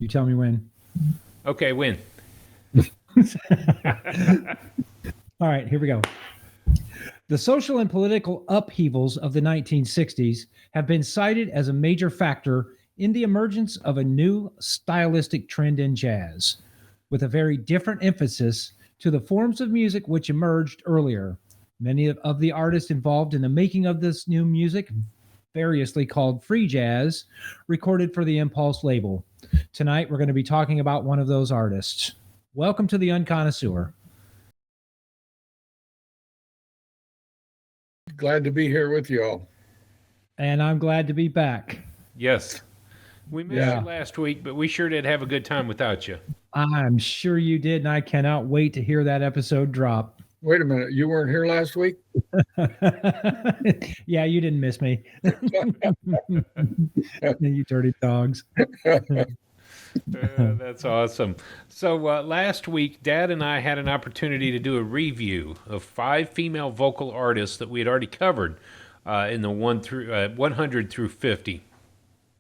You tell me when. Okay, when? All right, here we go. The social and political upheavals of the 1960s have been cited as a major factor in the emergence of a new stylistic trend in jazz, with a very different emphasis to the forms of music which emerged earlier. Many of the artists involved in the making of this new music, variously called free jazz, recorded for the Impulse label. Tonight, we're going to be talking about one of those artists. Welcome to the Unconnoisseur. Glad to be here with you all. And I'm glad to be back. Yes. We missed you last week, but we sure did have a good time without you. I'm sure you did, and I cannot wait to hear that episode drop. Wait a minute, you weren't here last week? Yeah, you didn't miss me. You dirty dogs. That's awesome. So last week, Dad and I had an opportunity to do a review of 5 female vocal artists that we had already covered in the 100 through 50.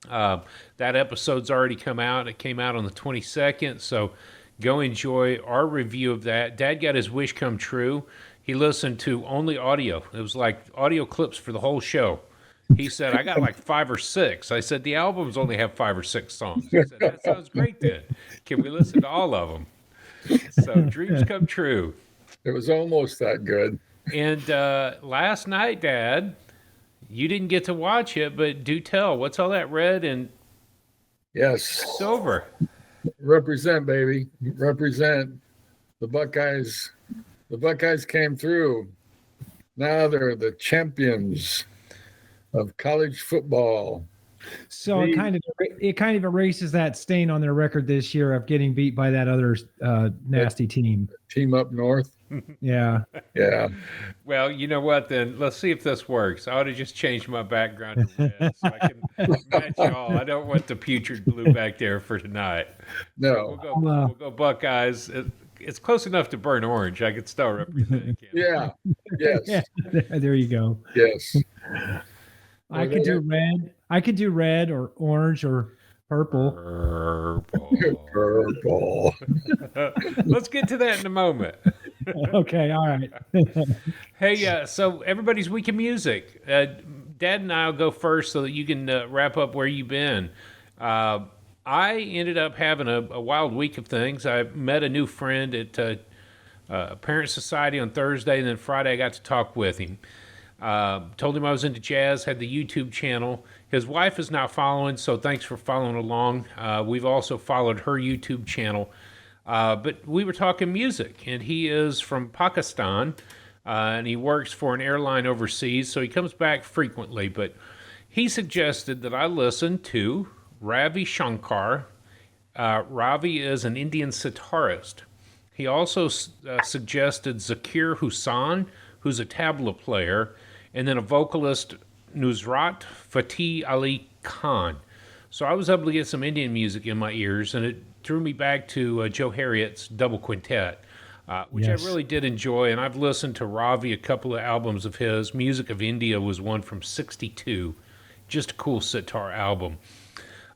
That episode's already come out. It came out on the 22nd, so go enjoy our review of that. Dad got his wish come true. He listened to only audio. It was like audio clips for the whole show. He said, I got like 5 or 6. I said, the albums only have 5 or 6 songs. He said, that sounds great then. Can we listen to all of them? So dreams come true. It was almost that good. And last night, Dad, you didn't get to watch it, but do tell, what's all that red and silver? Represent, baby. Represent. The Buckeyes. The Buckeyes came through. Now they're the champions of college football. So it kind of erases that stain on their record this year of getting beat by that other nasty team. Team up north. Yeah. Yeah. Well, you know what then? Let's see if this works. I ought to just change my background to red so I can match y'all. I don't want the putrid blue back there for tonight. No. So we'll go Buckeyes. It's close enough to burn orange. I could still represent it. Yeah. Yes. Yeah. There you go. Yes. I could do red. I could do red or orange or purple. Purple. Let's get to that in a moment. Okay, all right. Hey, so everybody's week of music. Dad and I'll go first so that you can wrap up where you've been. I ended up having a wild week of things. I met a new friend at Parent Society on Thursday, and then Friday I got to talk with him. Told him I was into jazz, had the YouTube channel. His wife is now following, so thanks for following along. We've also followed her YouTube channel. But we were talking music, and he is from Pakistan, and he works for an airline overseas, so he comes back frequently. But he suggested that I listen to Ravi Shankar. Ravi is an Indian sitarist. He also suggested Zakir Hussain, who's a tabla player, and then a vocalist, Nusrat Fateh Ali Khan. So I was able to get some Indian music in my ears, and it threw me back to Joe Harriet's Double Quintet, which I really did enjoy. And I've listened to Ravi, a couple of albums of his. Music of India was one from '62. Just a cool sitar album.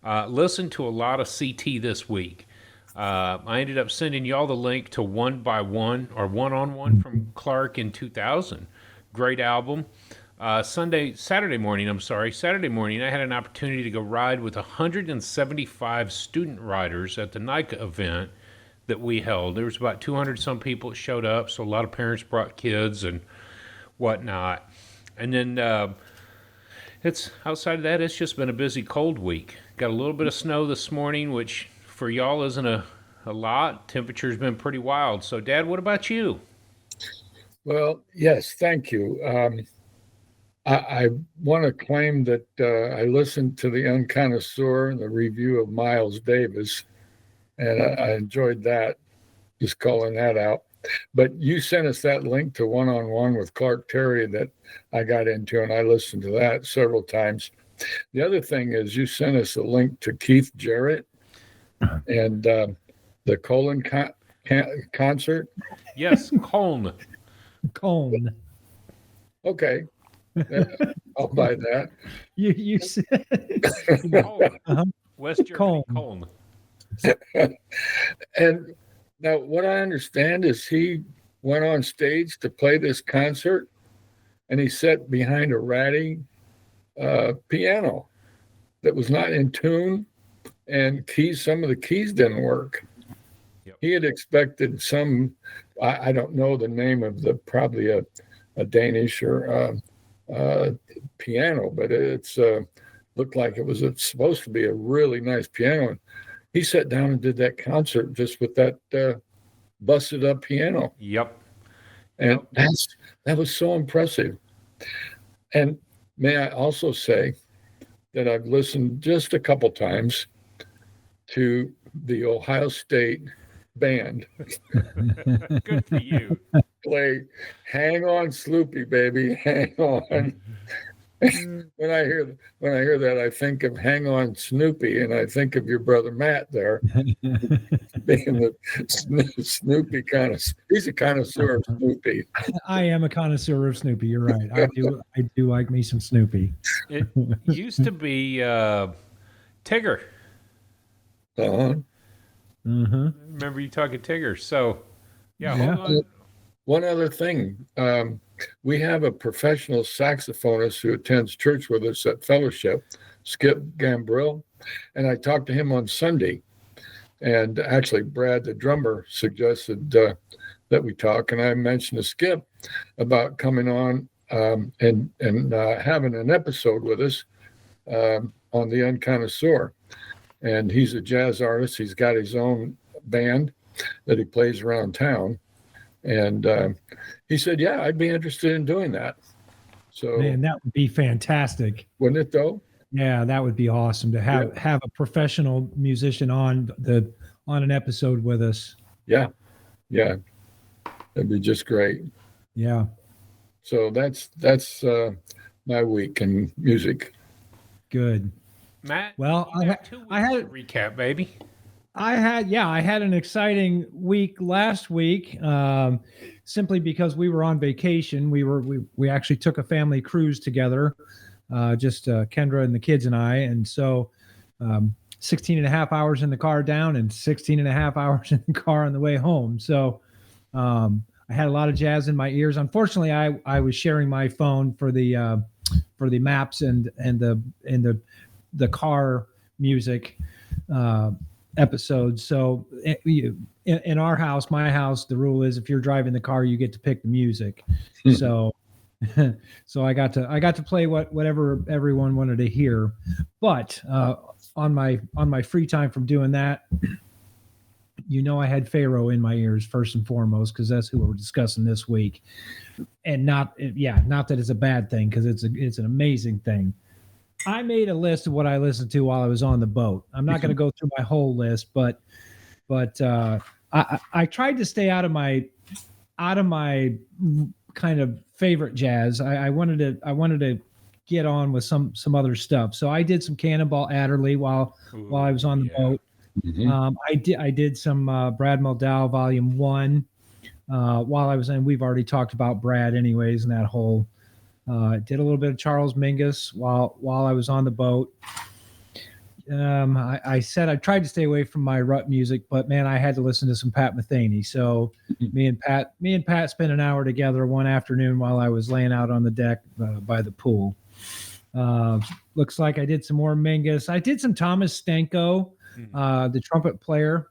Listened to a lot of CT this week. I ended up sending y'all the link to One by One, or One on One from Clark in 2000. Great album. Saturday morning, I had an opportunity to go ride with 175 student riders at the NICA event that we held. There was about 200 some people that showed up, so a lot of parents brought kids and whatnot. And then it's outside of that, it's just been a busy cold week. Got a little bit of snow this morning, which for y'all isn't a lot. Temperature's been pretty wild. So, Dad, what about you? Well, yes, thank you. I want to claim that I listened to the Unconnoisseur and the review of Miles Davis, and I enjoyed that, just calling that out. But you sent us that link to One on One with Clark Terry that I got into, and I listened to that several times. The other thing is you sent us a link to Keith Jarrett and the Colon concert. Yes, Colne. Colne. Okay. I'll buy that. You said Colne. West Germany, Colne. And now what I understand is he went on stage to play this concert and he sat behind a ratty piano that was not in tune, and some of the keys didn't work. Yep. He had expected I don't know the name of probably a Danish or piano, but it's looked like it was supposed to be a really nice piano. And he sat down and did that concert just with that busted up piano. Yep. And that was so impressive. And may I also say that I've listened just a couple times to the Ohio State band Good for you. play "Hang On, Sloopy, Baby, Hang On." When I hear that, I think of "Hang On, Snoopy," and I think of your brother Matt there being the Snoopy he's a connoisseur of Snoopy. I am a connoisseur of Snoopy. You're right. I do like me some Snoopy. It used to be Tigger. Uh-huh. Mm-hmm. Remember you talking Tigger? So, yeah. Yeah. Hold on. One other thing, we have a professional saxophonist who attends church with us at Fellowship, Skip Gambrill, and I talked to him on Sunday. And actually, Brad, the drummer, suggested that we talk, and I mentioned to Skip about coming on and having an episode with us on the Unconnoisseur. And he's a jazz artist. He's got his own band that he plays around town. And he said, yeah, I'd be interested in doing that. So, Man, that would be fantastic. wouldn't it though? Yeah, that would be awesome to have a professional musician on an episode with us. Yeah. That'd be just great. Yeah. So that's my week in music. Good. Matt, Well, you got 2 weeks I had- to recap, baby. I had an exciting week last week, simply because we were on vacation. We actually took a family cruise together, just Kendra and the kids and I. And so 16 and a half hours in the car down and 16 and a half hours in the car on the way home. So I had a lot of jazz in my ears. Unfortunately, I was sharing my phone for the maps and the car music episodes. So in our house, my house, the rule is if you're driving the car, you get to pick the music. So I got to play whatever everyone wanted to hear. But on my free time from doing that, I had Pharaoh in my ears first and foremost, because that's who we're discussing this week. And not that it's a bad thing, because it's an amazing thing. I made a list of what I listened to while I was on the boat. I'm not going to go through my whole list, but I tried to stay out of my kind of favorite jazz. I wanted to get on with some other stuff. So I did some Cannonball Adderley while I was on the boat. Mm-hmm. I did some Brad Mehldau Volume 1 while I was in. We've already talked about Brad anyways, and that whole did a little bit of Charles Mingus while I was on the boat. I said I tried to stay away from my rut music, but man, I had to listen to some Pat Metheny. So me and Pat spent an hour together one afternoon while I was laying out on the deck by the pool. Looks like I did some more Mingus. I did some Thomas Stanko, the trumpet player.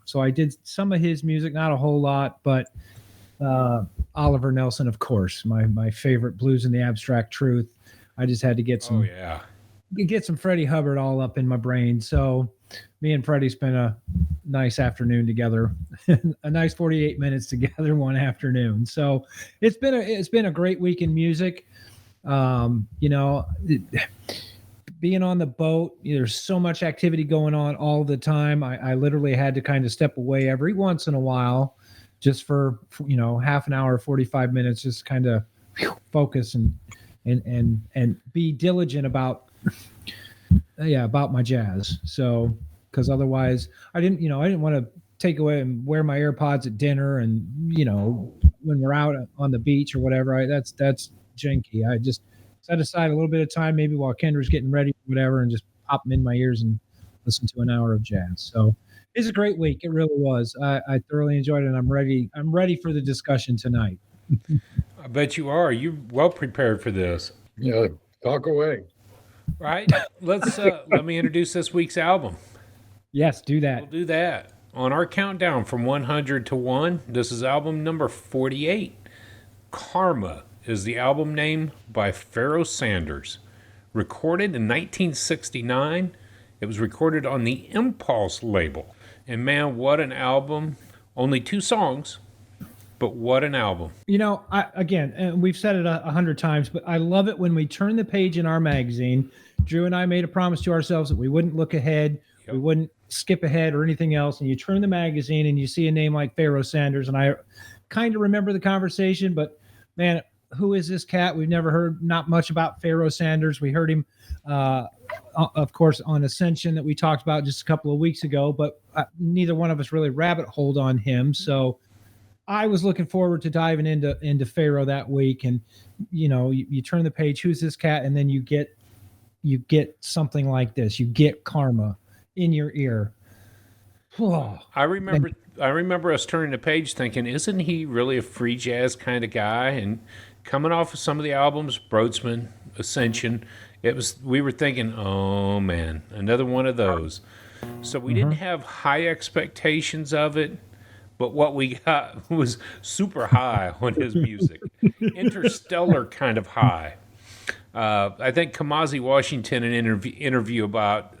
So I did some of his music, not a whole lot, but Oliver Nelson, of course, my favorite, Blues and the Abstract Truth. I just had to get some Freddie Hubbard all up in my brain. So me and Freddie spent a nice afternoon together, a nice 48 minutes together one afternoon. So it's been a great week in music. Being on the boat, there's so much activity going on all the time. I literally had to kind of step away every once in a while, just for half an hour, 45 minutes, just kind of focus and be diligent about my jazz. So, because otherwise I didn't want to take away and wear my AirPods at dinner, and when we're out on the beach or whatever, that's janky. I just set aside a little bit of time, maybe while Kendra's getting ready or whatever, and just pop them in my ears and listen to an hour of jazz. So it's a great week. It really was. I thoroughly enjoyed it, and I'm ready. I'm ready for the discussion tonight. I bet you are. You're well prepared for this. Yeah, talk away. Right? Let's let me introduce this week's album. Yes, do that. We'll do that. On our countdown from 100 to 1, this is album number 48. Karma is the album name by Pharoah Sanders. Recorded in 1969. It was recorded on the Impulse label. And man, what an album. Only 2 songs, but what an album. You know, and we've said it 100 times, but I love it when we turn the page in our magazine. Drew and I made a promise to ourselves that we wouldn't look ahead, we wouldn't skip ahead or anything else. And you turn the magazine and you see a name like Pharoah Sanders, and I kind of remember the conversation, but man, who is this cat? We've never heard not much about Pharoah Sanders. We heard him, of course, on Ascension that we talked about just a couple of weeks ago, but neither one of us really rabbit holed on him. So I was looking forward to diving into Pharoah that week, and you turn the page, who's this cat, and then you get something like this. You get Karma in your ear. Oh, I remember us turning the page thinking, isn't he really a free jazz kind of guy? And coming off of some of the albums, Broadsman, Ascension, we were thinking, oh man, another one of those. So we didn't have high expectations of it, but what we got was super high on his music. Interstellar kind of high. I think Kamasi Washington, in an interview about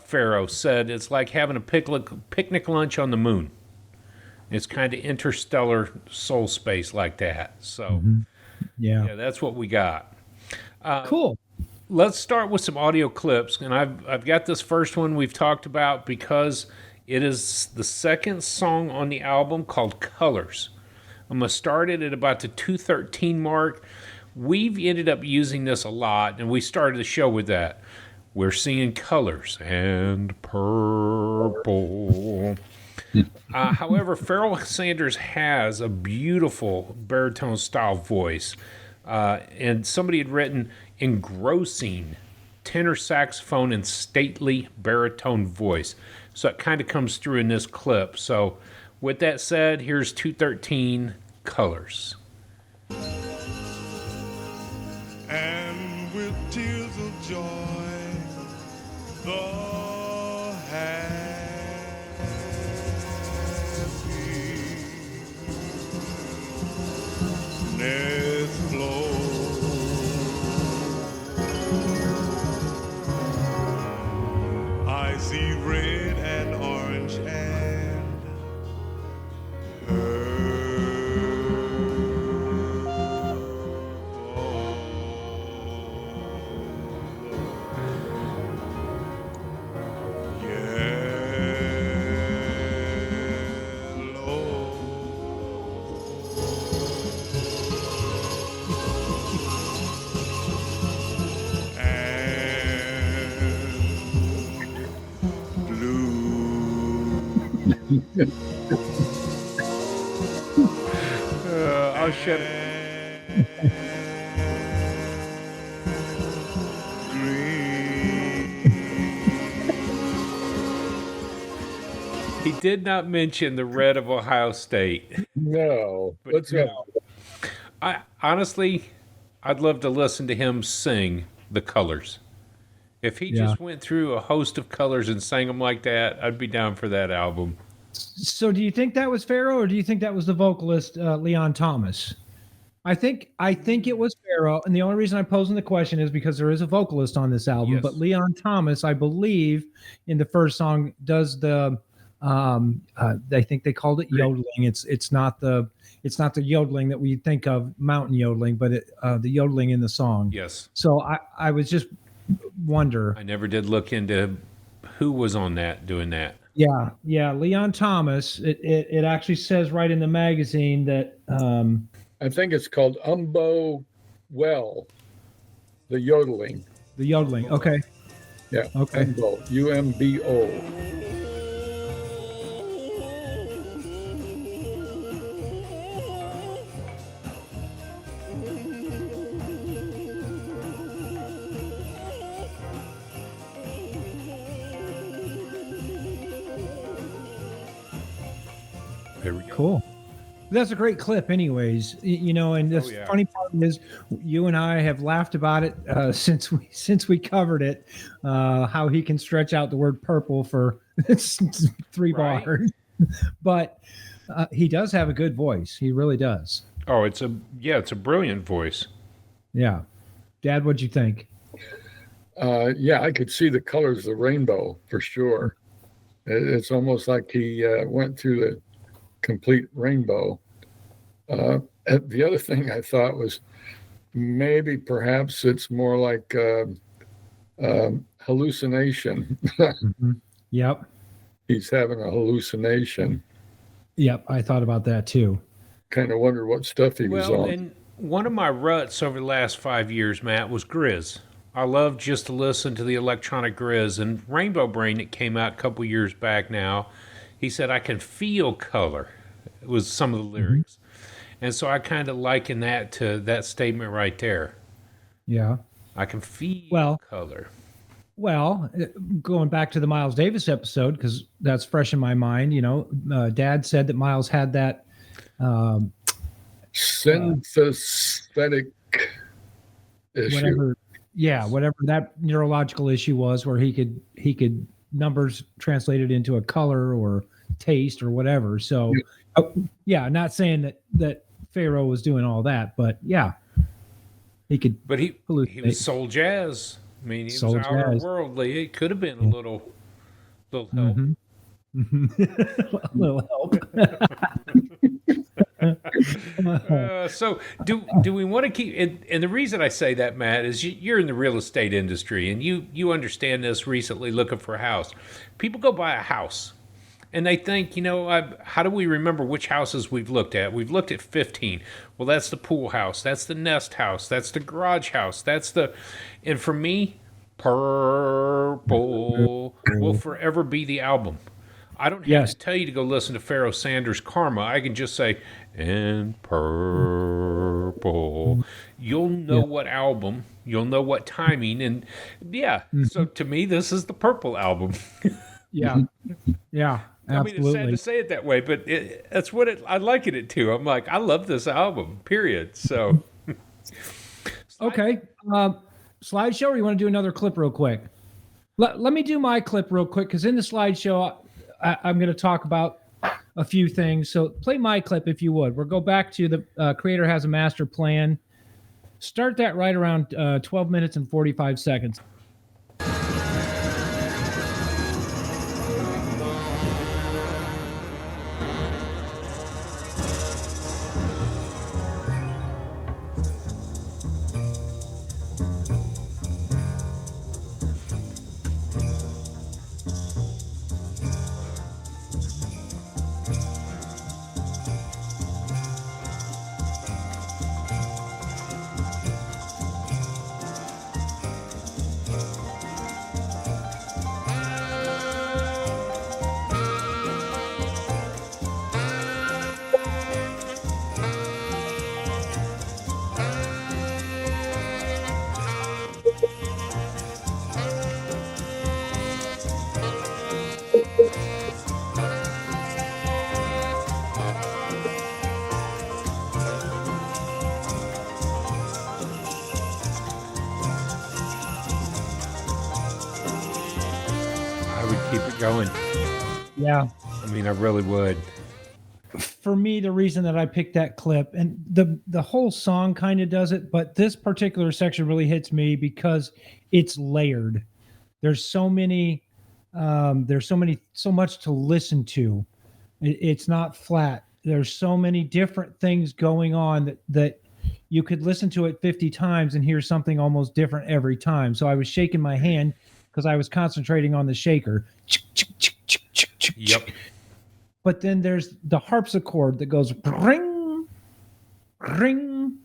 Pharoah, said it's like having a picnic lunch on the moon. It's kind of interstellar soul space like that. So, yeah, that's what we got. cool. Let's start with some audio clips, and I've got this first one we've talked about because it is the second song on the album, called Colors. I'm gonna start it at about the 2:13 mark. We've ended up using this a lot, and we started the show with that. We're seeing colors and purple. However, Pharoah Sanders has a beautiful baritone style voice. And somebody had written engrossing tenor saxophone and stately baritone voice. So it kind of comes through in this clip. So with that said, here's 2:13 Colors. And with tears of joy, the happiness flows. I see red and orange and I'll shut it. He did not mention the red of Ohio State. No, let's go. Honestly, I'd love to listen to him sing the colors. If he just went through a host of colors and sang them like that, I'd be down for that album. So do you think that was Pharoah, or do you think that was the vocalist Leon Thomas? I think it was Pharoah, and the only reason I'm posing the question is because there is a vocalist on this album. Yes. But Leon Thomas, I believe, in the first song does the I think they called it yodeling. It's not the yodeling that we think of, mountain yodeling, but the yodeling in the song. Yes. So I was just wonder. I never did look into who was on that doing that. Yeah, Leon Thomas. It actually says right in the magazine that I think it's called Umbo Well, the yodeling. the yodeling. Okay. Yeah. Okay. Umbo, UMBO. There we go. Cool. That's a great clip, anyways. And the yeah. funny part is, you and I have laughed about it since we covered it. How he can stretch out the word purple for 3 Right. bars, but he does have a good voice. He really does. Oh, it's a brilliant voice. Yeah, Dad, what'd you think? Yeah, I could see the colors of the rainbow for sure. It's almost like he went through the complete rainbow. And the other thing I thought was maybe perhaps it's more like hallucination. Yep. He's having a hallucination. Yep. I thought about that too. Kind of wonder what stuff he was Well, on. and one of my ruts over the last 5 years, Matt, was Grizz. I love just to listen to the electronic Grizz. And Rainbow Brain, that came out a couple years back now, he said, I can feel color. It was some of the lyrics. And so I kind of liken that to that statement right there. Yeah. I can feel Well- color. Well, going back to the Miles Davis episode, because that's fresh in my mind. Dad said that Miles had that. Synthetic issue. Whatever that neurological issue was, where he could numbers translated into a color or taste or whatever. So, not saying that Pharaoh was doing all that, but yeah, he could. But he hallucinate. was soul jazz. I mean, he Soul was jazz. outerworldly. It could have been a little help. Mhm. A little help. So do we want to keep? And the reason I say that, Matt, is you're in the real estate industry, and you understand this. Recently, looking for a house, people go buy a house, and they think, how do we remember which houses we've looked at? We've looked at 15. Well, that's the pool house. That's the nest house. That's the garage house. And for me, Purple will forever be the album. I don't have Yes. to tell you to go listen to Pharoah Sanders' Karma. I can just say, and Purple. You'll know what album. You'll know what timing. And so to me, this is the Purple album. Yeah, I mean, it's sad absolutely. to say it that way, but that's what I liken it to. I'm like, I love this album, period. So, Okay, slideshow, or you want to do another clip real quick? Let me do my clip real quick, because in the slideshow, I'm going to talk about a few things. So play my clip if you would. We'll go back to the Creator Has a Master Plan. Start that right around 12 minutes and 45 seconds. I would keep it going. Yeah. I mean, I really would. For me, the reason that I picked that clip, and the whole song kind of does it, but this particular section really hits me because it's layered. There's so much to listen to. It's not flat. There's so many different things going on that you could listen to it 50 times and hear something almost different every time. So I was shaking my hand because I was concentrating on the shaker. Yep. But then there's the harpsichord that goes ring, ring,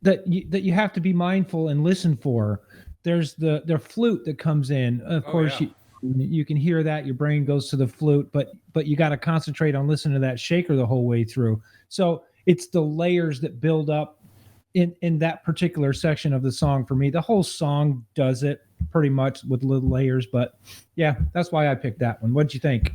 that you have to be mindful and listen for. There's the flute that comes in. Of course, yeah. you can hear that. Your brain goes to the flute, but you got to concentrate on listening to that shaker the whole way through. So it's the layers that build up in that particular section of the song for me. The whole song does it pretty much with little layers, but yeah, that's why I picked that one. What'd you think?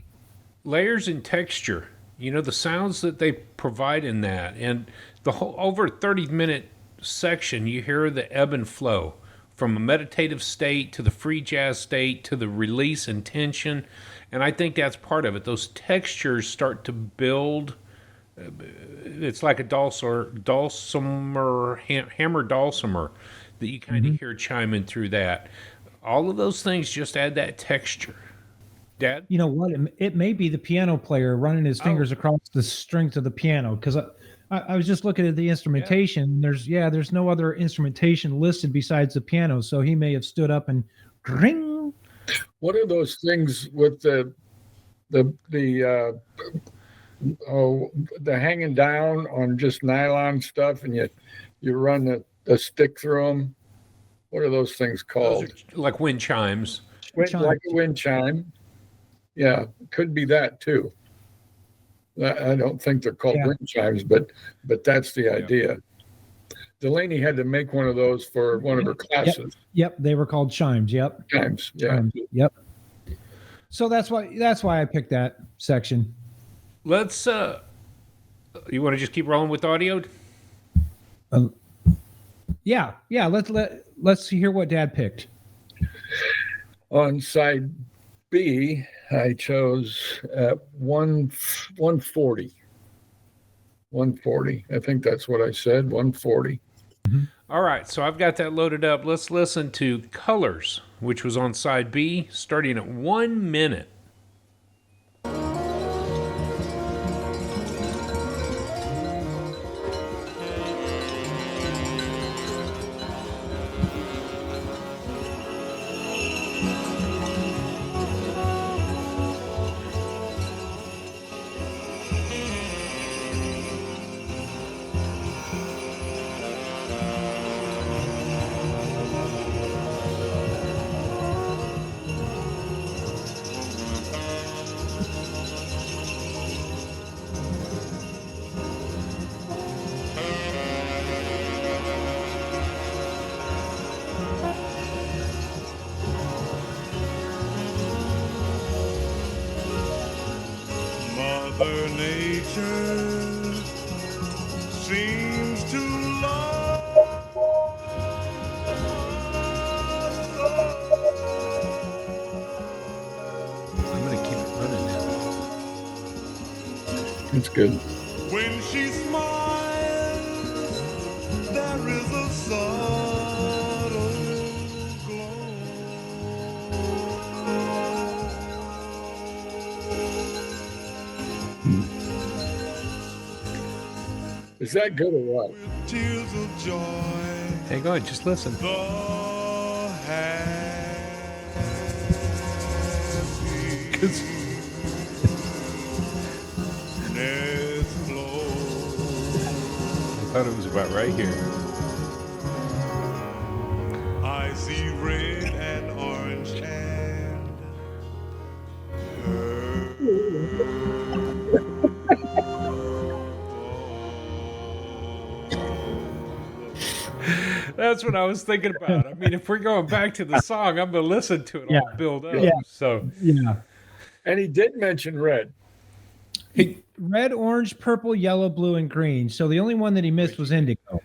Layers and texture. You know, the sounds that they provide in that, and the whole over 30-minute section, you hear the ebb and flow from a meditative state to the free jazz state to the release and tension. And I think that's part of it. Those textures start to build. It's like a hammer dulcimer that you kind of hear chiming through that. All of those things just add that texture. Dad? You know what? It may be the piano player running his fingers across the strings of the piano, because I was just looking at the instrumentation. There's no other instrumentation listed besides the piano, so he may have stood up and ring. What are those things with the hanging down on just nylon stuff, and you run the stick through them? What are those things called? Those are like wind chimes. Like a wind chime. Yeah, could be that too. I don't think they're called wind chimes, but that's the idea. Delaney had to make one of those for one of her classes. Yep, they were called chimes. Yep. Chimes, yeah. Yep. So that's why I picked that section. Let's you want to just keep rolling with audio? Yeah. Let's hear what Dad picked. On side B, I chose 140. 140. I think that's what I said. 140. All right, so I've got that loaded up. Let's listen to Colors, which was on side B, starting at 1 minute. Mother Nature seems to love us I'm going to keep it running now. That's good. when she smiles. There is a subtle glow. Is that good or what? With tears of joy, Hey, go ahead, just listen. the happiness flows. I thought it was about right here. I see red and orange and That's what I was thinking about. I mean, if we're going back to the song, I'm going to listen to it all build up. Yeah. So, Yeah. And he did mention red. Red, orange, purple, yellow, blue, and green. So the only one that he missed was indigo.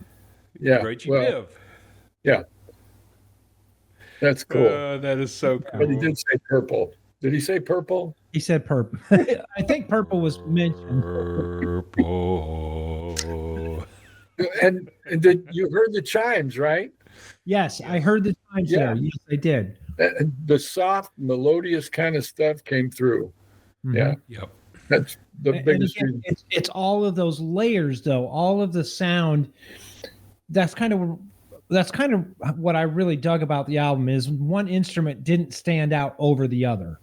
Yeah. great you well, give. yeah. That's cool. That is so cool. But he did say purple. Did he say purple? He said purple. I think purple was mentioned. Purple. And did you heard the chimes, right? Yes, I heard the chimes Yeah. there. Yes, I did. The soft, melodious kind of stuff came through. Mhm. Yeah, Yep. that's the And biggest again, reason. it's all of those layers, though. All of the sound. That's kind of what I really dug about the album is one instrument didn't stand out over the other.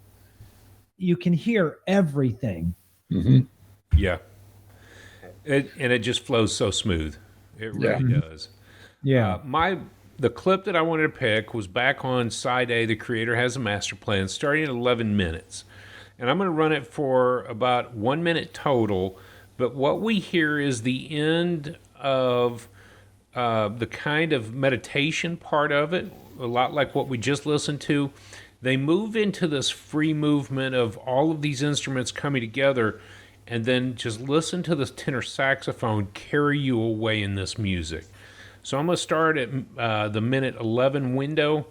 You can hear everything. Mhm. Yeah. And it just flows so smooth. It really does. Yeah. The clip that I wanted to pick was back on side A, The Creator Has a Master Plan, starting at 11 minutes. And I'm going to run it for about 1 minute total. But what we hear is the end of the kind of meditation part of it, a lot like what we just listened to. They move into this free movement of all of these instruments coming together. and then just listen to this tenor saxophone carry you away in this music. So I'm going to start at the minute 11 window.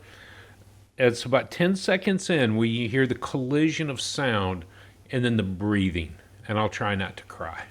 It's about 10 seconds in where you hear the collision of sound and then the breathing, and I'll try not to cry.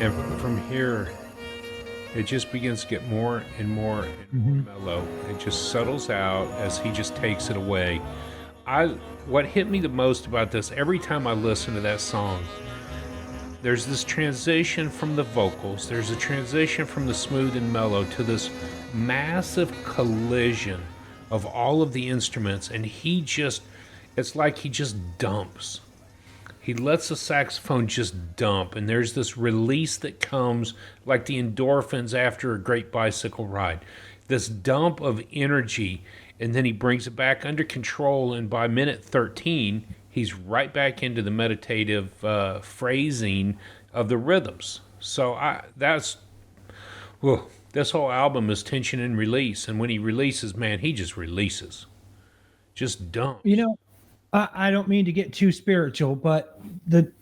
And from here, it just begins to get more and more and more mellow. It just settles out as he just takes it away. What hit me the most about this, every time I listen to that song, there's this transition from the vocals, there's a transition from the smooth and mellow to this massive collision of all of the instruments, and it's like he just dumps. He lets the saxophone just dump, and there's this release that comes like the endorphins after a great bicycle ride. This dump of energy, and then he brings it back under control, and by minute 13, he's right back into the meditative phrasing of the rhythms. So this whole album is tension and release, and when he releases, man, he just releases. Just dumps. You know, I don't mean to get too spiritual, but the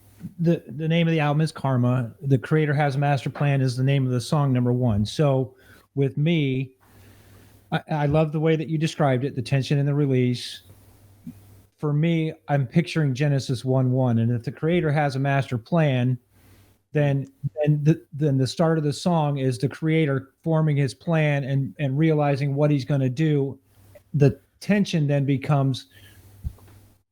name of the album is Karma. The Creator Has a Master Plan is the name of the song number one. So with me, I love the way that you described it, the tension and the release. For me, I'm picturing Genesis 1:1, and if the Creator has a master plan, then the start of the song is the Creator forming his plan and realizing what he's going to do. The tension then becomes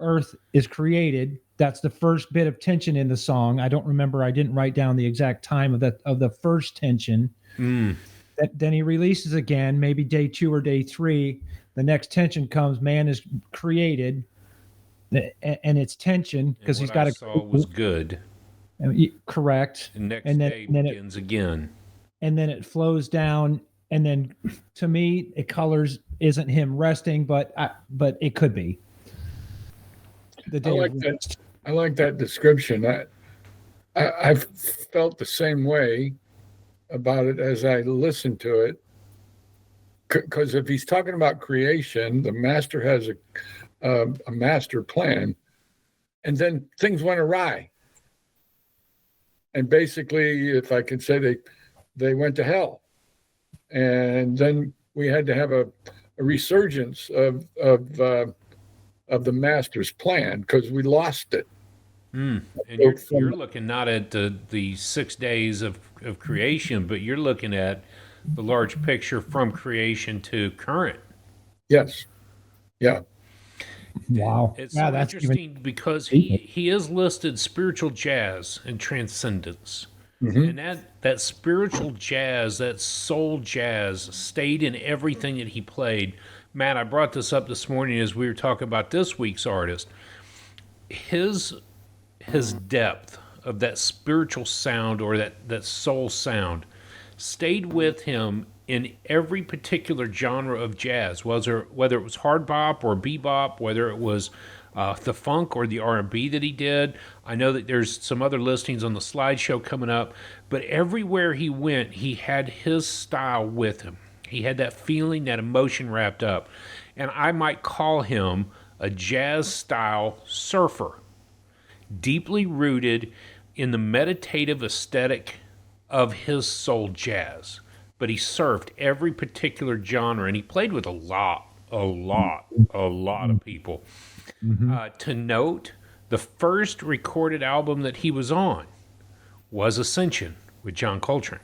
Earth is created. That's the first bit of tension in the song. I don't remember. I didn't write down the exact time of the first tension. Then he releases again, maybe day 2 or day 3. The next tension comes. Man is created, and it's tension because he's got to. Saw was good. Correct. And next and then, day and then begins again. And then it flows down, and then to me, it colors isn't him resting, but it could be. I like that description. I've felt the same way about it as I listened to it. Because if he's talking about creation, the master has a master plan, and then things went awry. And basically, if I could say, they went to hell, and then we had to have a resurgence of the master's plan because we lost it. And you're looking not at the 6 days of creation, but you're looking at the large picture from creation to current. Yes. Yeah. Wow. It's yeah, so that's interesting because he is listed spiritual jazz and transcendence. And that spiritual jazz, that soul jazz stayed in everything that he played. Matt, I brought this up this morning as we were talking about this week's artist. His depth of that spiritual sound or that soul sound stayed with him in every particular genre of jazz, whether it was hard bop or bebop, whether it was the funk or the R&B that he did. I know that there's some other listings on the slideshow coming up, but everywhere he went, he had his style with him. He had that feeling, that emotion wrapped up. And I might call him a jazz-style surfer. deeply rooted in the meditative aesthetic of his soul jazz. But he surfed every particular genre, and he played with a lot of people. To note, the first recorded album that he was on was Ascension with John Coltrane.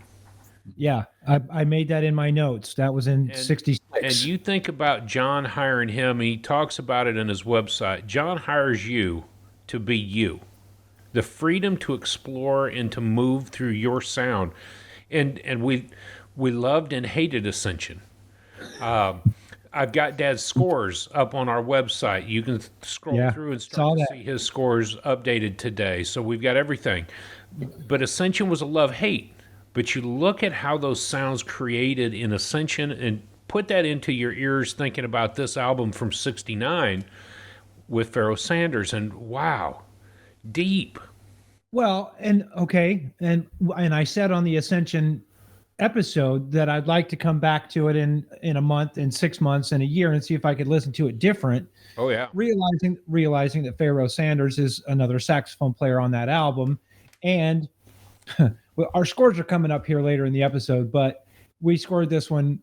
Yeah, I made that in my notes. That was in '66. And you think about John hiring him, he talks about it in his website. John hires you to be you. The freedom to explore and to move through your sound. And we loved and hated Ascension. I've got Dad's scores up on our website. You can scroll through and start to see his scores updated today. So we've got everything. But Ascension was a love-hate. But you look at how those sounds created in Ascension and put that into your ears thinking about this album from '69 with Pharoah Sanders, and wow, deep. Well, and okay, and I said on the Ascension episode that I'd like to come back to it in a month, in 6 months, in a year, and see if I could listen to it different. Oh yeah, realizing that Pharoah Sanders is another saxophone player on that album, and well, our scores are coming up here later in the episode, but we scored this one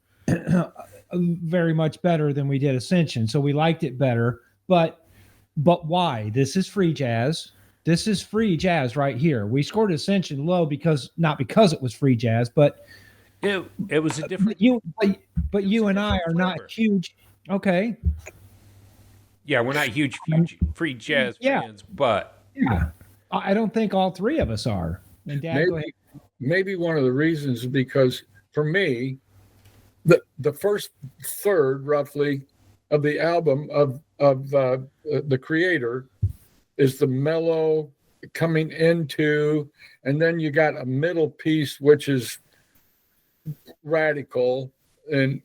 very much better than we did Ascension, so we liked it better. But why? This is free jazz. This is free jazz right here. We scored Ascension low not because it was free jazz, but it was a different. But you and I are not huge. Okay. Yeah, we're not huge free jazz fans, but yeah, I don't think all three of us are. And Dad, go ahead. Maybe one of the reasons is because for me, the first third roughly of the album of the creator is the mellow coming into, and then you got a middle piece which is radical and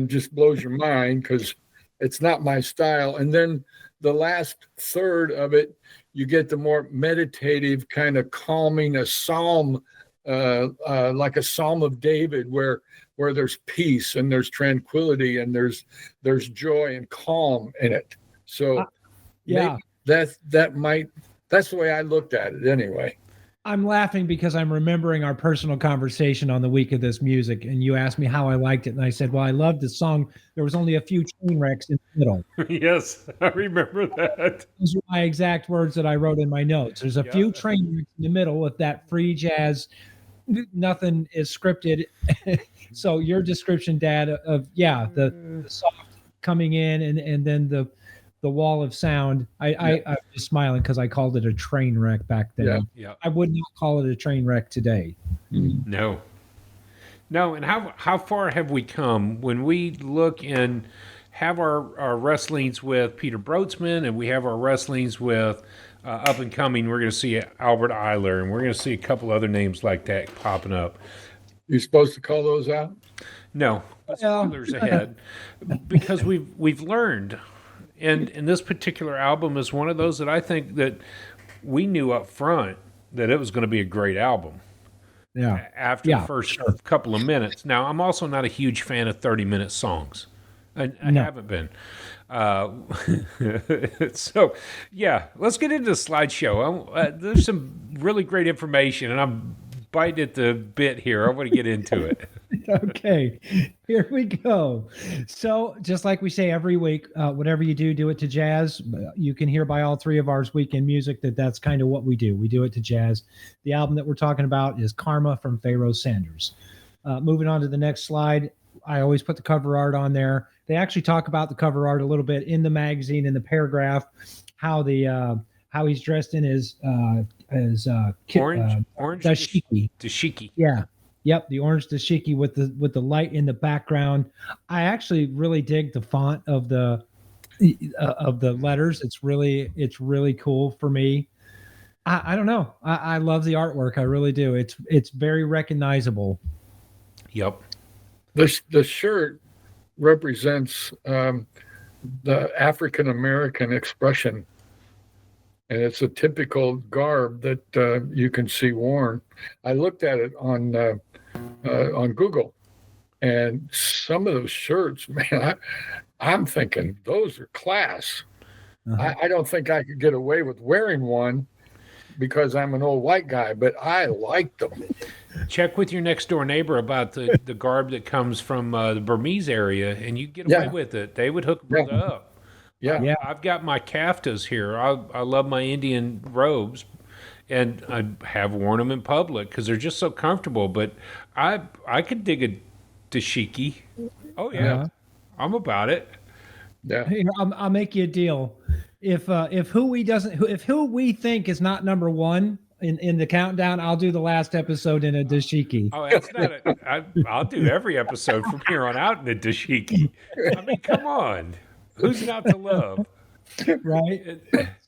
just blows your mind because it's not my style. And then the last third of it, you get the more meditative kind of calming, a psalm, like a Psalm of David, where there's peace and there's tranquility and there's joy and calm in it. So yeah, that's the way I looked at it anyway. I'm laughing because I'm remembering our personal conversation on the week of this music, and you asked me how I liked it, and I said, well, I loved the song. There was only a few train wrecks in the middle. Yes, I remember that. Those are my exact words that I wrote in my notes. There's a few train wrecks in the middle with that free jazz. Nothing is scripted. So your description, Dad, of the soft coming in and then the wall of sound. I'm just smiling because I called it a train wreck back then. Yeah. I would not call it a train wreck today. No. And how far have we come when we look and have our wrestlings with Peter Brotzman, and we have our wrestlings with up and coming? We're going to see Albert Eiler, and we're going to see a couple other names like that popping up. You're supposed to call those out? No, spoilers ahead, because we've learned. And this particular album is one of those that I think that we knew up front that it was going to be a great album. Yeah. After the first couple of minutes. Now, I'm also not a huge fan of 30-minute songs. I haven't been. So, yeah, let's get into the slideshow. There's some really great information, and I'm biting at the bit here. I want to get into it. Okay, here we go. So just like we say every week, whatever you do it to jazz. You can hear by all three of ours weekend music that's kind of what we do. We do it to jazz. The album that we're talking about is Karma from Pharoah Sanders. Moving on to the next slide, I always put the cover art on there. They actually talk about the cover art a little bit in the magazine, in the paragraph, how he's dressed in his orange dashiki. Yeah. Yep, the orange dashiki with the light in the background. I actually really dig the font of the letters. It's really cool for me. I don't know. I love the artwork. I really do. It's very recognizable. Yep. The shirt represents the African American expression, and it's a typical garb that you can see worn. I looked at it on Google, and some of those shirts, man, I'm thinking those are class. I don't think I could get away with wearing one because I'm an old white guy, but I like them. Check with your next door neighbor about the garb that comes from the Burmese area, and you get away Yeah. with it. They would hook a brother up. Yeah. Yeah. I've got my kaftas here. I love my Indian robes, and I have worn them in public because they're just so comfortable. But I could dig a dashiki. Oh yeah, Uh-huh. I'm about it. Yeah. Here, I'll make you a deal. If who we think is not number one in the countdown, I'll do the last episode in a dashiki. Oh, that's not it. I'll do every episode from here on out in a dashiki. I mean, come on, who's not to love? Right.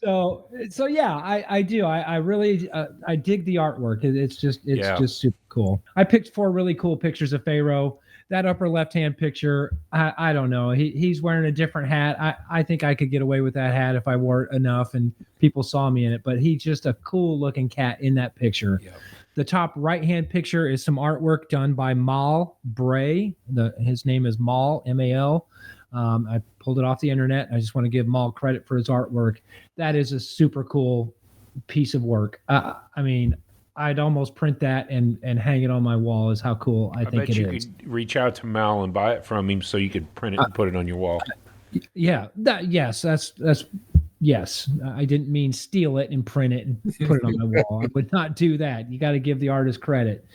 So yeah, I do. I really I dig the artwork. It's Yeah. just super cool. I picked 4 really cool pictures of Pharaoh. That upper left hand picture, I don't know. He's wearing a different hat. I think I could get away with that hat if I wore it enough and people saw me in it. But he's just a cool looking cat in that picture. Yeah. The top right hand picture is some artwork done by Mal Bray. His name is Mal, M-A-L. I pulled it off the internet. I just want to give Mal credit for his artwork. That is a super cool piece of work. I mean, I'd almost print that and hang it on my wall. Is how cool I think bet it you is. could reach out to Mal and buy it from him so you could print it and put it on your wall. Yeah, yes. Yes. I didn't mean steal it and print it and put it on my wall. I would not do that. You got to give the artist credit.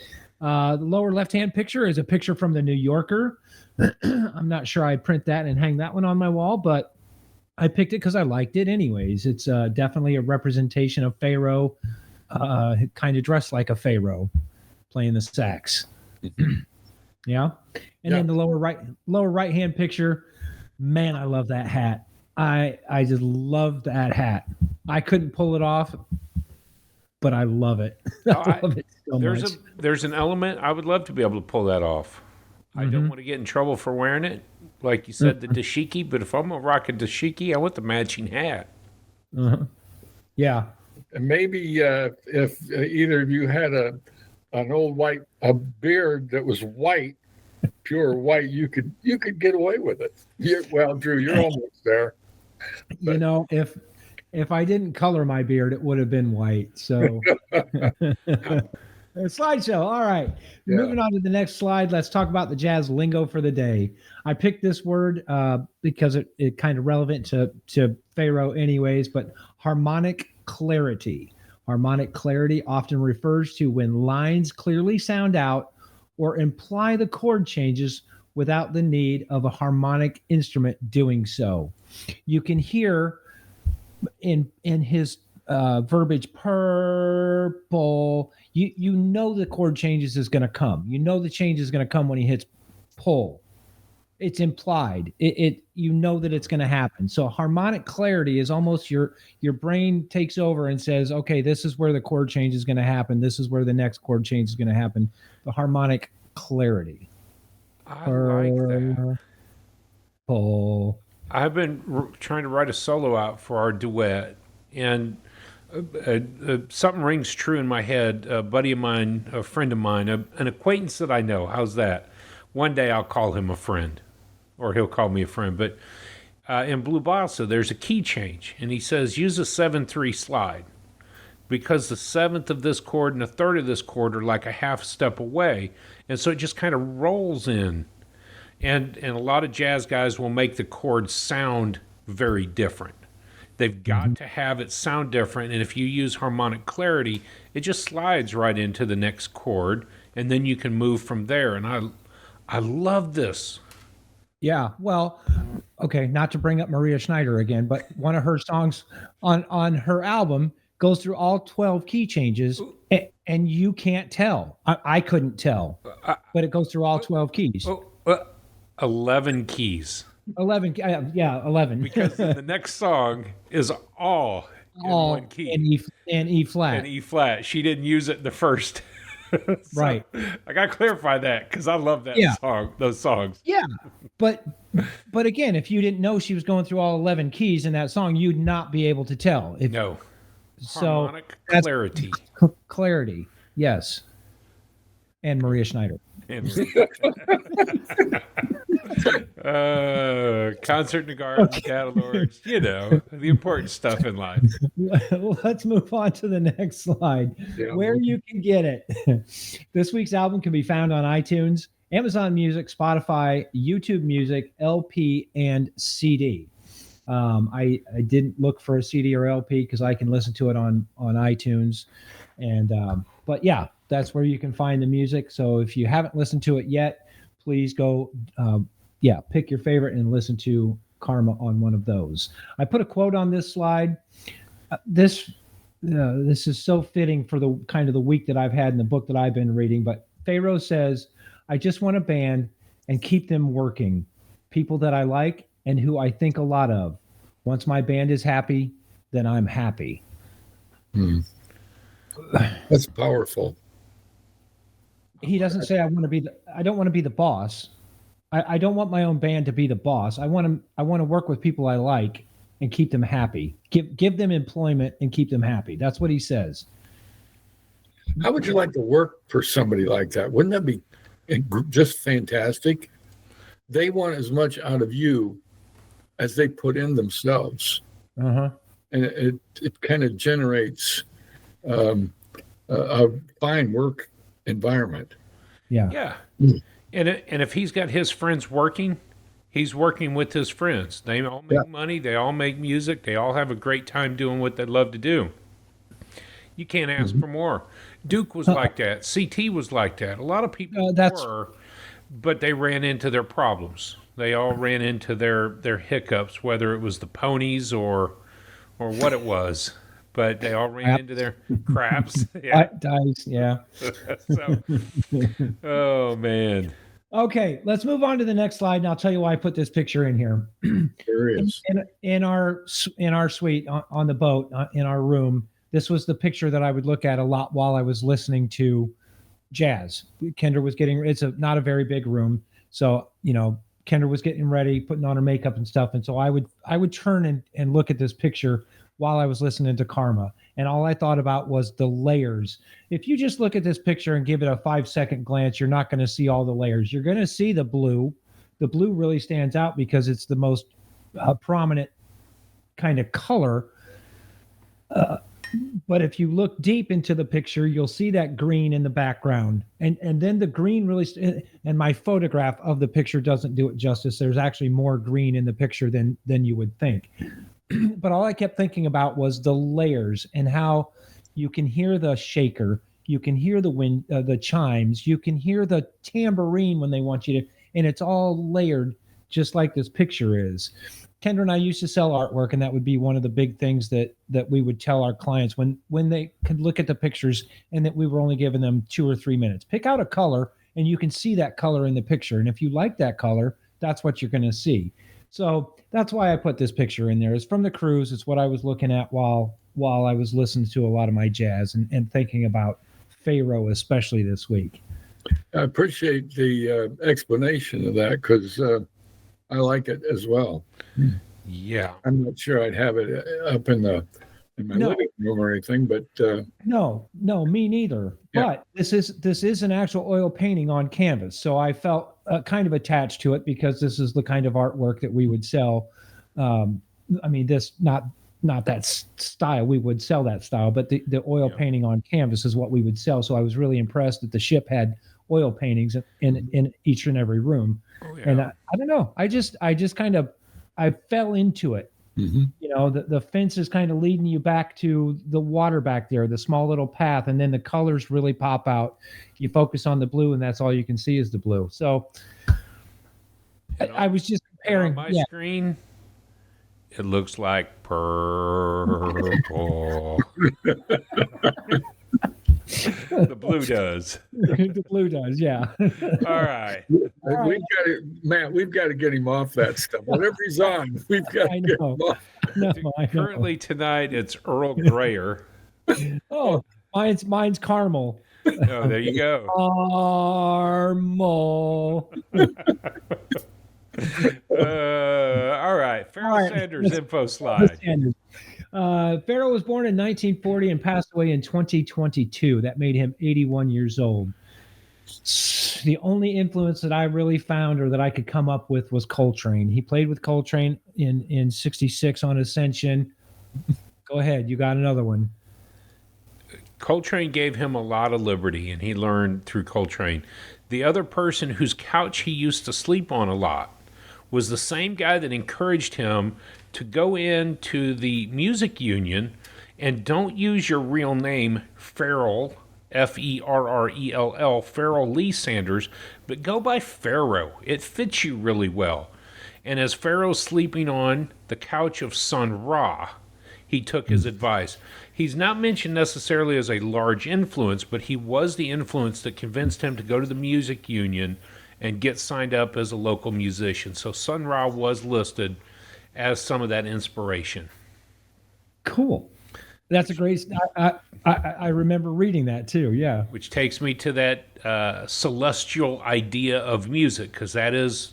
The lower left-hand picture is a picture from the New Yorker. I'm not sure I'd print that and hang that one on my wall, but I picked it because I liked it anyways. It's definitely a representation of Pharaoh, kind of dressed like a Pharaoh, playing the sax. Yeah. And then the lower right hand picture, man, I love that hat. I just love that hat. I couldn't pull it off, but I love it. I love it so much. There's an element I would love to be able to pull that off. I don't want to get in trouble for wearing it, like you said, the dashiki. But if I'm gonna rock a dashiki, I want the matching hat. Yeah. And maybe if either of you had an old white beard that was white, pure white, you could get away with it. Well, Drew, you're almost there. You know, if I didn't color my beard, it would have been white. So slideshow. All right. Yeah. Moving on to the next slide. Let's talk about the jazz lingo for the day. I picked this word because it kind of relevant to Pharaoh anyways, but harmonic clarity. Harmonic clarity often refers to when lines clearly sound out or imply the chord changes without the need of a harmonic instrument doing so. You can hear in his verbiage, purple, you know the chord changes is going to come. You know the change is going to come when he hits pull. It's implied. You know that it's going to happen. So harmonic clarity is almost your brain takes over and says, okay, this is where the chord change is going to happen. This is where the next chord change is going to happen. The harmonic clarity. I like that. Pull. I've been trying to write a solo out for our duet, and something rings true in my head. A buddy of mine, a friend of mine, an acquaintance that I know. How's that? One day I'll call him a friend, or he'll call me a friend. But in Blue Balsa, there's a key change, and he says use a 7/3 slide because the 7th of this chord and a 3rd of this chord are like a half step away, and so it just kind of rolls in. And a lot of jazz guys will make the chord sound very different. They've got to have it sound different, and if you use harmonic clarity, it just slides right into the next chord, and then you can move from there. And I love this. Yeah, well, okay, not to bring up Maria Schneider again, but one of her songs on her album goes through all 12 key changes, and you can't tell. I couldn't tell, but it goes through all 12 keys. 11 keys. 11, yeah, 11. Because the next song is all in one key. And E flat. And E flat. She didn't use it in the first. So, right. I got to clarify that because I love that song, those songs. Yeah. But again, if you didn't know she was going through all 11 keys in that song, you'd not be able to tell. No. So harmonic clarity. Clarity. Yes. And Maria Schneider. Concert in the garden, catalogs, the important stuff in life. Let's move on to the next slide, Yeah. where you can get it. This week's album can be found on iTunes, Amazon Music, Spotify, YouTube Music, LP, and CD. I didn't look for a CD or LP because I can listen to it on iTunes, and but yeah, that's where you can find the music. So if you haven't listened to it yet, please go, pick your favorite and listen to Karma on one of those. I put a quote on this slide. This is so fitting for the kind of the week that I've had in the book that I've been reading. But Pharaoh says, "I just want a band and keep them working, people that I like and who I think a lot of. Once my band is happy, then I'm happy." That's powerful. He doesn't say I don't want to be the boss. I don't want my own band to be the boss. I want to work with people I like and keep them happy. Give them employment and keep them happy. That's what he says. How would you like to work for somebody like that? Wouldn't that be just fantastic? They want as much out of you as they put in themselves. Uh-huh. And it kind of generates a fine work environment. Yeah. Yeah. And if he's got his friends working, he's working with his friends. They all make money. They all make music. They all have a great time doing what they love to do. You can't ask for more. Duke was like that. CT was like that. A lot of people were, but they ran into their problems. They all ran into their hiccups, whether it was the ponies or what it was. But they all ran into their craps. Yeah. Dice, yeah. So, oh, man. Okay, let's move on to the next slide, and I'll tell you why I put this picture in here. There is. In our suite on the boat in our room, this was the picture that I would look at a lot while I was listening to jazz. Kendra was it's not a very big room, so Kendra was getting ready, putting on her makeup and stuff, and so I would turn and look at this picture while I was listening to Karma. And all I thought about was the layers. If you just look at this picture and give it a 5-second glance, you're not going to see all the layers. You're going to see the blue. The blue really stands out because it's the most prominent kind of color. But if you look deep into the picture, you'll see that green in the background. And then the green really, and my photograph of the picture doesn't do it justice. There's actually more green in the picture than you would think. But all I kept thinking about was the layers and how you can hear the shaker, you can hear the wind, the chimes, you can hear the tambourine when they want you to, and it's all layered just like this picture is. Kendra and I used to sell artwork, and that would be one of the big things that we would tell our clients when they could look at the pictures and that we were only giving them 2 or 3 minutes. Pick out a color, and you can see that color in the picture. And if you like that color, that's what you're going to see. So that's why I put this picture in there. It's from the cruise. It's what I was looking at while I was listening to a lot of my jazz and thinking about Pharaoh, especially this week. I appreciate the explanation of that because I like it as well. Yeah. I'm not sure I'd have it up in my living room or anything, but No, me neither. Yeah. But this is an actual oil painting on canvas, so I felt kind of attached to it because this is the kind of artwork that we would sell. I mean, this not that style. We would sell that style, but the oil painting on canvas is what we would sell. So I was really impressed that the ship had oil paintings in each and every room. Oh, yeah. And I don't know. I just kind of I fell into it. mm-hmm. The fence is kind of leading you back to the water back there, the small little path, and then the colors really pop out. You focus on the blue, and that's all you can see is the blue. So I was just comparing. On my screen, it looks like purple. The blue does. The blue does, yeah. All right. We've got to get him off that stuff. Whatever he's on, we've got to get him off. No, I know. Currently tonight, it's Earl Grayer. Oh, mine's caramel. Oh, there you go. Caramel. All right. Pharoah Sanders info slide. Pharaoh was born in 1940 and passed away in 2022. That made him 81 years old. The only influence that I really found or that I could come up with was Coltrane. He played with Coltrane in '66 on Ascension. Go ahead, you got another one. Coltrane gave him a lot of liberty, and he learned through Coltrane. The other person whose couch he used to sleep on a lot was the same guy that encouraged him to go into the music union and don't use your real name, Ferrell, Ferrell, Ferrell Lee Sanders, but go by Pharaoh. It fits you really well. And as Pharaoh's sleeping on the couch of Sun Ra, he took his advice. He's not mentioned necessarily as a large influence, but he was the influence that convinced him to go to the music union and get signed up as a local musician. So Sun Ra was listed as some of that inspiration. Cool. That's a great. I remember reading that too. Yeah. Which takes me to that celestial idea of music, because that is,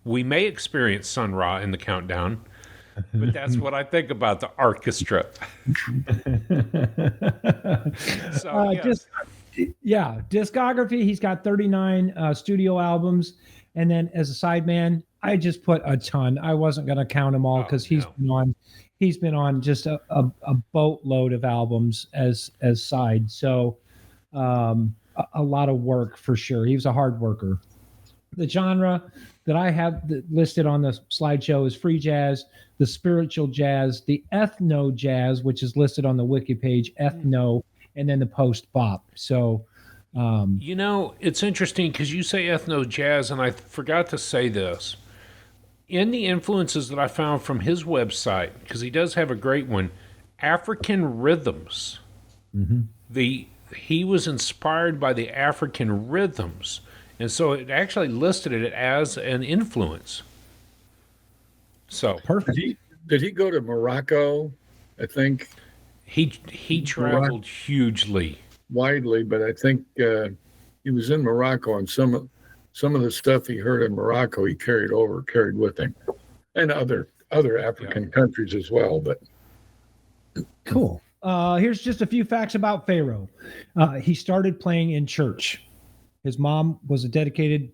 we may experience Sun Ra in the countdown, but that's what I think about the orchestra. So, yes. Discography. He's got 39 studio albums, and then as a sideman, I just put a ton. I wasn't going to count them all because he's been on just a boatload of albums as side. So a lot of work for sure. He was a hard worker. The genre that I have listed on the slideshow is free jazz, the spiritual jazz, the ethno jazz, which is listed on the wiki page, ethno, and then the post bop. So, it's interesting because you say ethno jazz, and I forgot to say this. In the influences that I found from his website, because he does have a great one, African rhythms. He was inspired by the African rhythms, and so it actually listed it as an influence. So perfect. Did he go to Morocco? I think he traveled hugely, widely, but I think he was in Morocco, and some of the stuff he heard in Morocco he carried with him, and other African countries as well. But cool. Here's just a few facts about Pharaoh. He started playing in church. His mom was a dedicated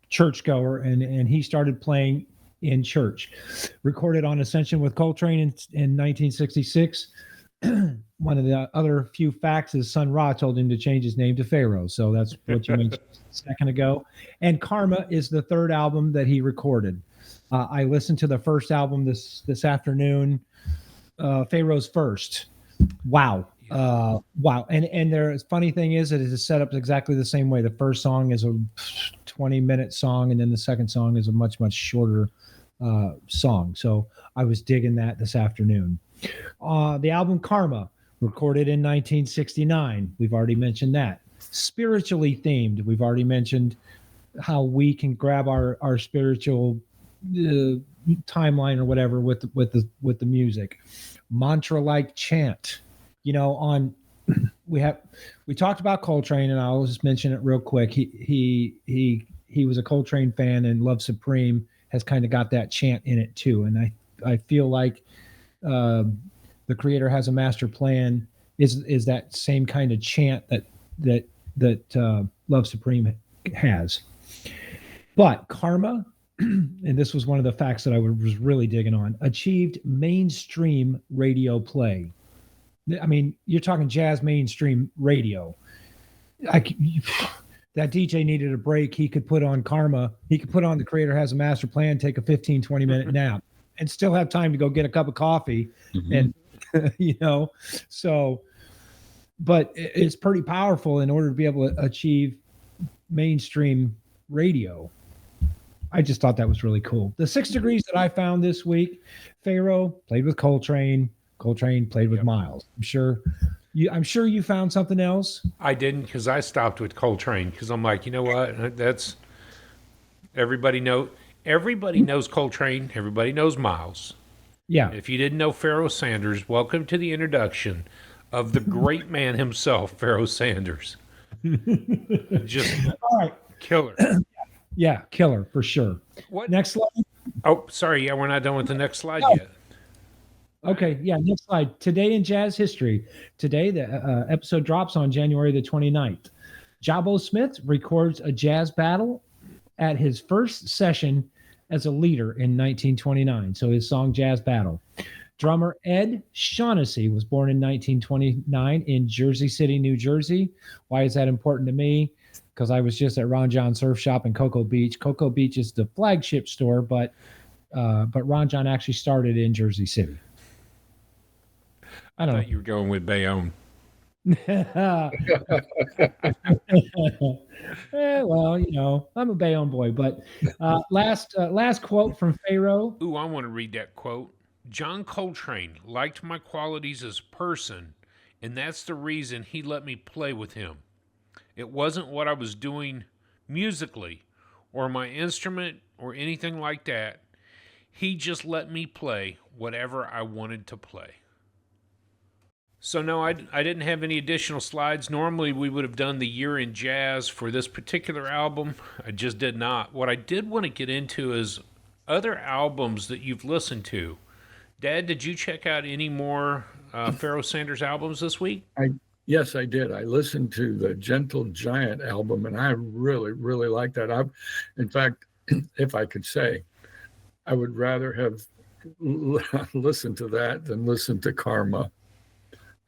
churchgoer, and he started playing in church. Recorded on Ascension with Coltrane in 1966. One of the other few facts is Sun Ra told him to change his name to Pharaoh. So that's what you mentioned a second ago. And Karma is the third album that he recorded. I listened to the first album this afternoon, Pharaoh's First. Wow. Wow. And the funny thing is that it is set up exactly the same way. The first song is a 20-minute song, and then the second song is a much, much shorter song. So I was digging that this afternoon. The album Karma, recorded in 1969. We've already mentioned that. Spiritually themed. We've already mentioned how we can grab our spiritual timeline or whatever with the music. Mantra-like chant. We talked about Coltrane, and I'll just mention it real quick. He was a Coltrane fan, and Love Supreme has kind of got that chant in it too. And I feel like the Creator Has a Master Plan is that same kind of chant that Love Supreme has. But Karma, and this was one of the facts that I was really digging on, achieved mainstream radio play. I mean, you're talking jazz mainstream radio. That DJ needed a break. He could put on Karma. He could put on The Creator Has a Master Plan, take a 15, 20-minute nap, and still have time to go get a cup of coffee. And, but it's pretty powerful in order to be able to achieve mainstream radio. I just thought that was really cool. The 6 degrees that I found this week, Pharaoh played with Coltrane. Coltrane played with Miles. I'm sure you found something else. I didn't, because I stopped with Coltrane, because I'm like, you know what? That's everybody knows Coltrane. Everybody knows Miles. Yeah. If you didn't know Pharaoh Sanders, welcome to the introduction of the great man himself, Pharaoh Sanders. Just all right. Killer. Yeah, killer for sure. What? Next slide. Oh, sorry. Yeah, we're not done with the next slide yet. Okay, yeah, next slide. Today in jazz history. Today, the episode drops on January the 29th. Jabo Smith records a jazz battle at his first session as a leader in 1929. So his song Jazz Battle. Drummer Ed Shaughnessy was born in 1929 in Jersey City, New Jersey. Why is that important to me? Because I was just at Ron John Surf Shop in Cocoa Beach. Cocoa Beach is the flagship store, but Ron John actually started in Jersey City. I don't thought you were going with Bayonne. know. Well, you know, I'm a Bayonne boy. But last quote from Pharaoh. Ooh, I want to read that quote. John Coltrane liked my qualities as a person, and that's the reason he let me play with him. It wasn't what I was doing musically or my instrument or anything like that. He just let me play whatever I wanted to play. So no, I didn't have any additional slides. Normally we would have done the year in jazz for this particular album. I just did not. What I did want to get into is other albums that you've listened to. Dad, did you check out any more Pharoah Sanders albums this week? Yes, I did. I listened to the Gentle Giant album, and I really, really like that. In fact, if I could say, I would rather have listened to that than listen to Karma.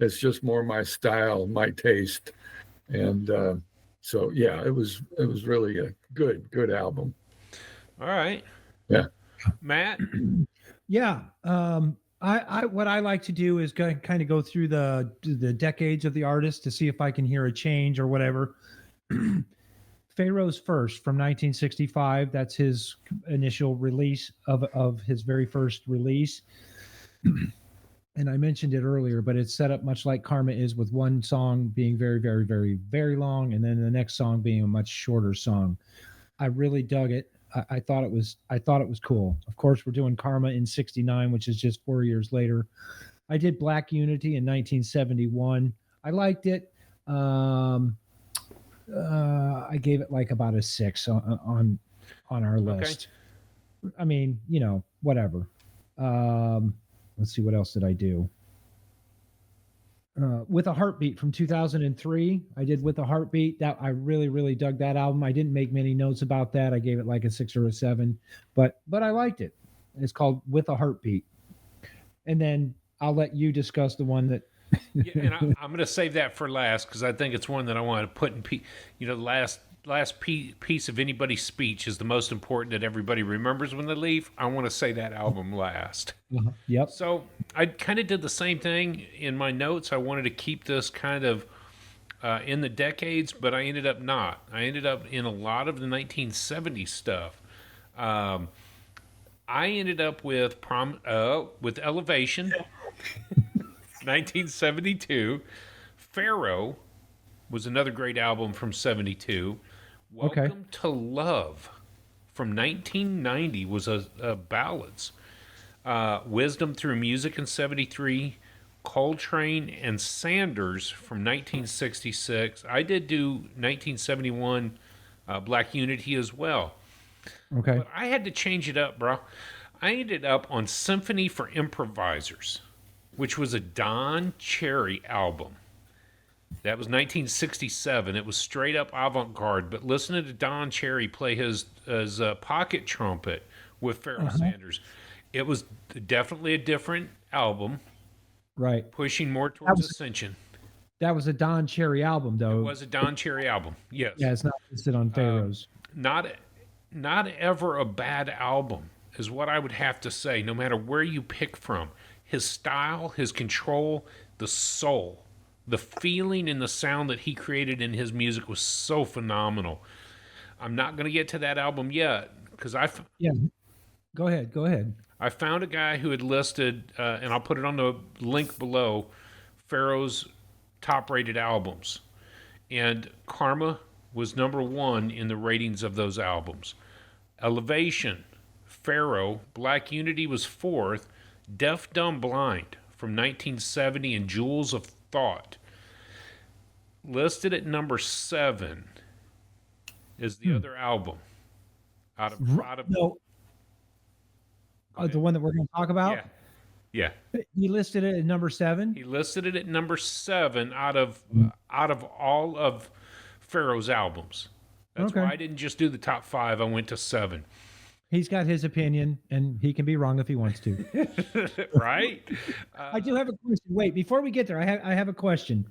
It's just more my style, my taste, and so yeah, it was really a good album. All right. Yeah. Matt? Yeah. I what I like to do is kind of go through the decades of the artist to see if I can hear a change or whatever. Pharaoh's First from 1965. That's his initial release of his very first release. And I mentioned it earlier, but it's set up much like Karma is, with one song being very, very, very, very long, and then the next song being a much shorter song. I really dug it. I thought it was cool. Of course, we're doing Karma in '69, which is just 4 years later. I did Black Unity in 1971. I liked it. I gave it like about a 6 on our list. Okay. I mean, you know, whatever. Let's see, what else did I do? With a Heartbeat from 2003. I did With a Heartbeat. That I really, really dug that album. I didn't make many notes about that. I gave it like a 6 or a 7, but I liked it. It's called With a Heartbeat. And then I'll let you discuss the one that. Yeah, and I'm going to save that for last, because I think it's one that I want to put in. Last piece of anybody's speech is the most important, that everybody remembers when they leave. I want to say that album last. Yep. So I kind of did the same thing in my notes. I wanted to keep this kind of in the decades, but I ended up not. I ended up in a lot of the 1970s stuff. I ended up with Elevation, 1972. Pharaoh was another great album from 72. Welcome to Love from 1990 was a ballads. Wisdom Through Music in 73. Coltrane and Sanders from 1966. I did do 1971 Black Unity as well. Okay. But I had to change it up, bro. I ended up on Symphony for Improvisers, which was a Don Cherry album. That was 1967. It was straight up avant-garde, but listening to Don Cherry play his pocket trumpet with Pharoah Sanders, it was definitely a different album. Right. Pushing more towards Ascension. That was a Don Cherry album, though. It was a Don Cherry album, yes. Yeah, it's not listed on Pharaoh's. Not ever a bad album is what I would have to say, no matter where you pick from. His style, his control, the soul. The feeling and the sound that he created in his music was so phenomenal. I'm not going to get to that album yet, because Yeah, go ahead. I found a guy who had listed, and I'll put it on the link below, Pharoah's top-rated albums. And Karma was number 1 in the ratings of those albums. Elevation, Pharoah, Black Unity was 4th, Deaf, Dumb, Blind from 1970, and Jewels of Thought. Listed at number 7 is the other album. Out of No. The one that we're going to talk about? Yeah. He listed it at number 7? He listed it at number 7 out of all of Pharaoh's albums. That's Okay. why I didn't just do the top 5. I went to 7. He's got his opinion, and he can be wrong if he wants to. Right? I do have a question. Wait, before we get there, I have a question.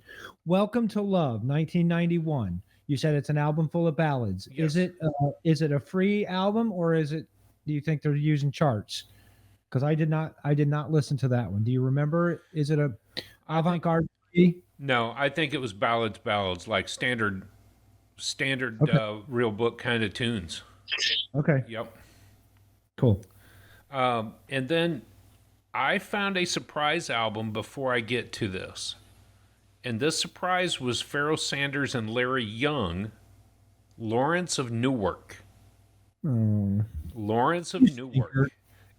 Welcome to Love, 1991. You said it's an album full of ballads. Yes. Is it a free album, or is it? Do you think they're using charts? Because I did not listen to that one. Do you remember? Is it a avant-garde? No, I think it was ballads, like standard Okay. real book kind of tunes. Okay, Yep. cool. And then I found a surprise album before I get to this. And this surprise was Pharoah Sanders and Larry Young, Lawrence of Newark. Oh, Lawrence of You Newark. stinker.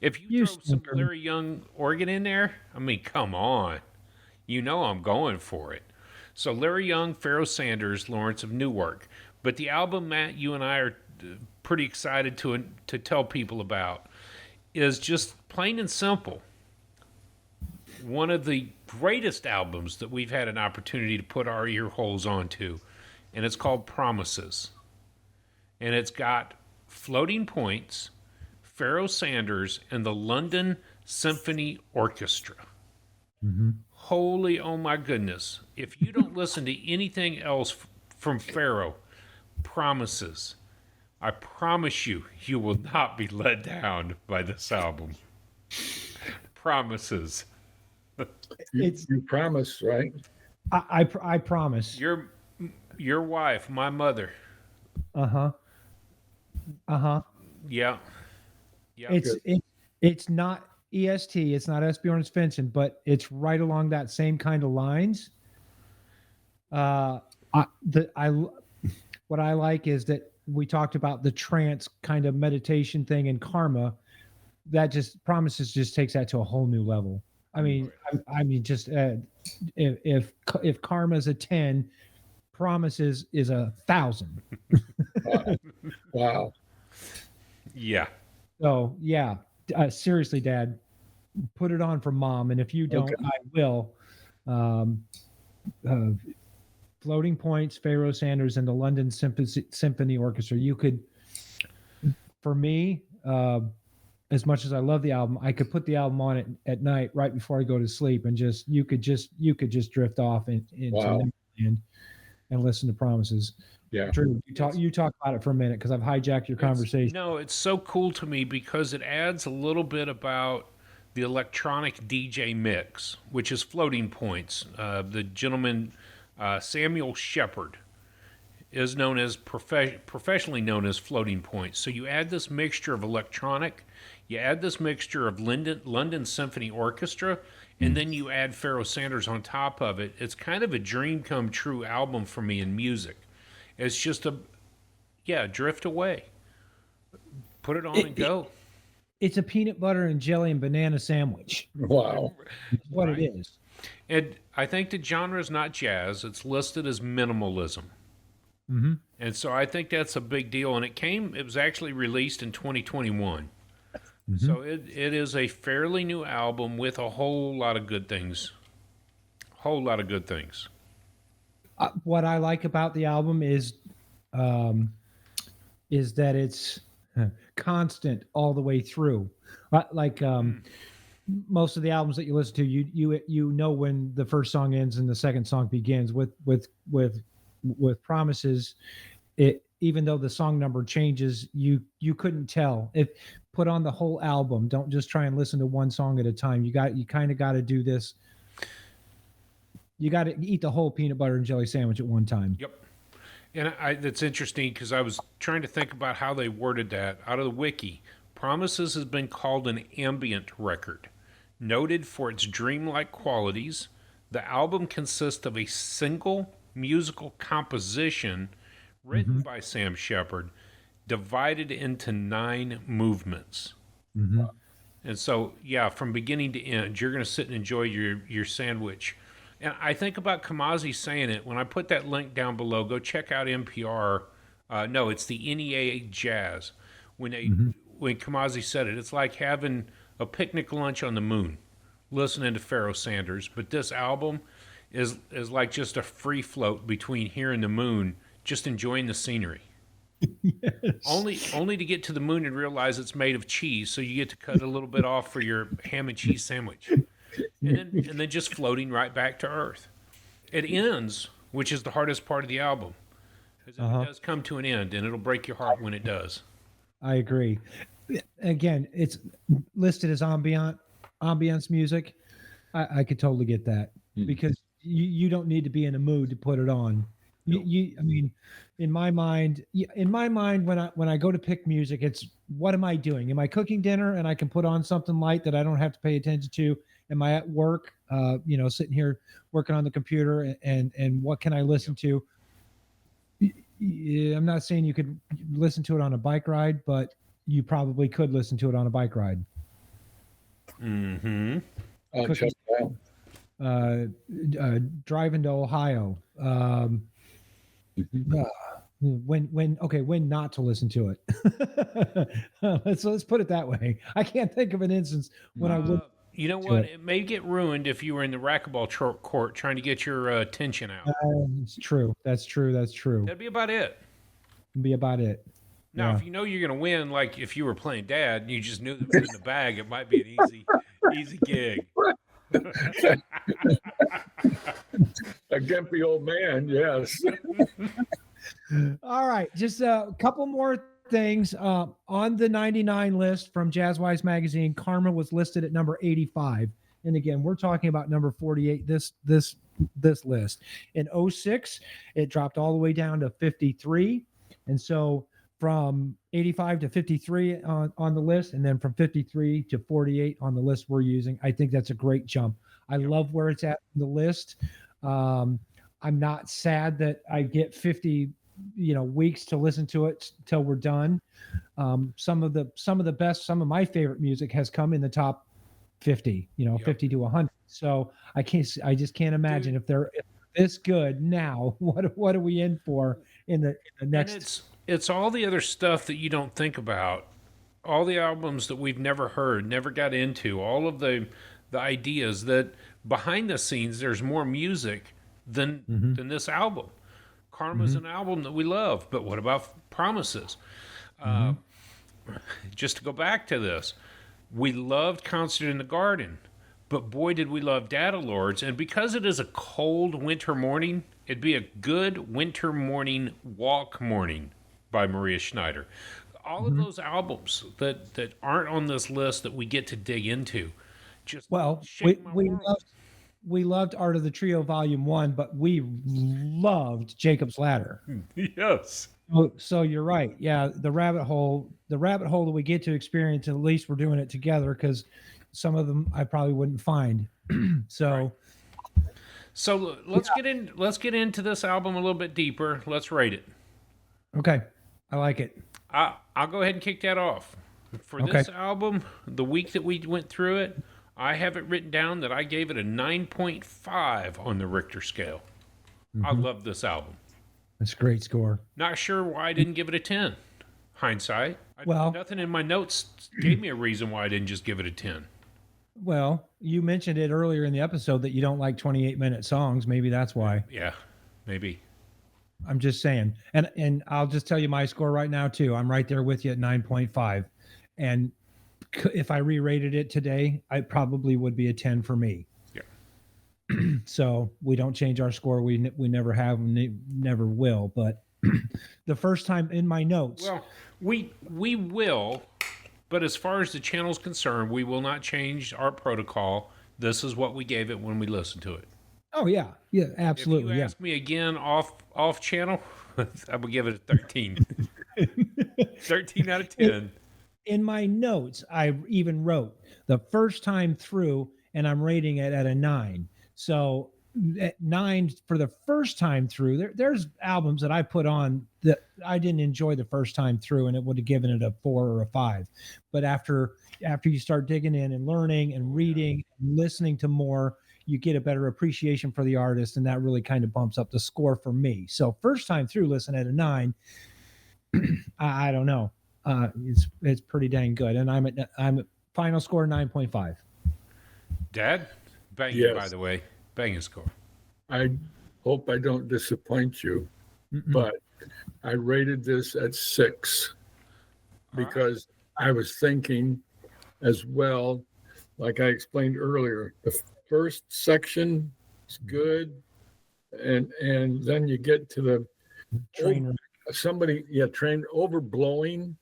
If you You throw some stinker. Larry Young organ in there, I mean, come on. You know I'm going for it. So Larry Young, Pharoah Sanders, Lawrence of Newark. But the album, Matt, you and I are pretty excited to tell people about is just plain and simple one of the greatest albums that we've had an opportunity to put our ear holes onto, and it's called Promises. And it's got Floating Points, Pharoah Sanders, and the London Symphony Orchestra. Holy, oh my goodness. If you don't listen to anything else from Pharoah, Promises, I promise you, you will not be let down by this album. Promises. You promised, right? I promise. Your wife, my mother. Uh-huh. Uh-huh. Yeah. Yeah. It's not EST, it's not Esbjorn Svensson, but it's right along that same kind of lines. What I like is that we talked about the trance kind of meditation thing in Karma. That just Promises just takes that to a whole new level. I mean, just if Karma's a 10, Promises is 1,000. Wow. Yeah. So yeah, seriously, Dad, put it on for Mom, and if you don't, Okay. I will. Floating Points, Pharoah Sanders, and the London Symphony Orchestra. You could, for me, as much as I love the album, I could put the album on it at night right before I go to sleep, and you could just drift off into Wow. Neverland and listen to Promises. Yeah. Drew, you talk about it for a minute because I've hijacked your conversation. No, it's so cool to me because it adds a little bit about the electronic DJ mix, which is Floating Points. The gentleman, Samuel Shepard, is known as professionally known as Floating Points. So you add this mixture of electronic, you add this mixture of London Symphony Orchestra, and then you add Pharoah Sanders on top of it. It's kind of a dream come true album for me in music. It's just drift away. Put it on and go. It's a peanut butter and jelly and banana sandwich. Wow. That's what Right. it is. And I think the genre is not jazz. It's listed as minimalism. Mm-hmm. And so I think that's a big deal. And it was actually released in 2021. So it is a fairly new album with a whole lot of good things. What I like about the album is that it's constant all the way through. Most of the albums that you listen to, you know when the first song ends and the second song begins. With Promises, even though the song number changes, you couldn't tell. If put on the whole album, don't just try and listen to one song at a time. You kind of got to do this. You got to eat the whole peanut butter and jelly sandwich at one time. Yep. And that's interesting because I was trying to think about how they worded that. Out of the wiki, Promises has been called an ambient record. Noted for its dreamlike qualities, the album consists of a single musical composition written by Sam Shepard, divided into 9 movements. Mm-hmm. And so, yeah, from beginning to end, you're going to sit and enjoy your sandwich. And I think about Kamazi saying it. When I put that link down below, go check out NPR. No, it's the NEA Jazz. When Kamazi said it, it's like having a picnic lunch on the moon, listening to Pharoah Sanders. But this album is like just a free float between here and the moon, just enjoying the scenery. Yes. Only to get to the moon and realize it's made of cheese, so you get to cut a little bit off for your ham and cheese sandwich, and then just floating right back to Earth. It ends, which is the hardest part of the album, because it does come to an end, and it'll break your heart when it does. I agree. Again, it's listed as ambiance music. I could totally get that because you don't need to be in a mood to put it on. I mean, in my mind, when I go to pick music, it's what am I doing? Am I cooking dinner and I can put on something light that I don't have to pay attention to? Am I at work, sitting here working on the computer and what can I listen to? I'm not saying you could listen to it on a bike ride, but you probably could listen to it on a bike ride. Mm-hmm. I'll check it out. Driving to Ohio. When not to listen to it. let's put it that way. I can't think of an instance when I would. You know what? It may get ruined if you were in the racquetball court trying to get your attention out. It's true. That's true. That'd be about it. Be about it. Now, Yeah. if you know you're going to win, like if you were playing dad and you just knew that it was in the bag, it might be an easy gig. A gimpy old man, yes. All right, just a couple more things. On the 99 list from Jazzwise magazine, Karma was listed at number 85. And again, we're talking about number 48, this list. In 06, it dropped all the way down to 53. And so from 85 to 53 on the list, and then from 53 to 48 on the list we're using, I think that's a great jump. I love where it's at in the list. I'm not sad that I get 50 weeks to listen to it till we're done. Some of my favorite music has come in the top 50, 50 to 100. So I just can't imagine if they're this good now. What are we in for in the next? And it's all the other stuff that you don't think about, all the albums that we've never heard, never got into, all of the ideas that behind the scenes there's more music than this album. Karma's an album that we love, but what about Promises? Just to go back to this, we loved Concert in the Garden, but boy did we love Data Lords, and because it is a cold winter morning, it'd be a good winter morning walk morning by Maria Schneider. All of those albums that aren't on this list that we get to dig into, just shake my world. We loved Art of the Trio Volume 1, but we loved Jacob's Ladder. Yes. So you're right. Yeah, the rabbit hole that we get to experience, at least we're doing it together, because some of them I probably wouldn't find. So let's get into this album a little bit deeper. Let's rate it. Okay. I like it. I'll go ahead and kick that off. For this album, the week that we went through it, I have it written down that I gave it a 9.5 on the Richter scale. I love this album. That's a great score. Not sure why I didn't give it a 10. Hindsight. Nothing in my notes gave me a reason why I didn't just give it a 10. Well, you mentioned it earlier in the episode that you don't like 28-minute songs. Maybe that's why. Yeah, maybe. I'm just saying. And I'll just tell you my score right now, too. I'm right there with you at 9.5. And if I re-rated it today, I probably would be a 10 for me. Yeah. So we don't change our score. We never have, never will. But the first time in my notes. Well, we will, but as far as the channel's concerned, we will not change our protocol. This is what we gave it when we listened to it. Oh yeah, absolutely. If you ask me again off channel, I would give it a 13. 13 out of 10. In my notes, I even wrote the first time through, and I'm rating it at a 9. So at 9 for the first time through. There's albums that I put on that I didn't enjoy the first time through, and it would have given it a 4 or a 5. But after you start digging in and learning and reading and listening to more, you get a better appreciation for the artist, and that really kind of bumps up the score for me. So first time through, listen at a 9. I don't know. It's pretty dang good, and I'm at final score 9.5. Dad, banging, Yes. by the way, banging score. I hope I don't disappoint you, but I rated this at 6 because I was thinking as well, like I explained earlier, the first section is good, and then you get to the Train wreck. train overblowing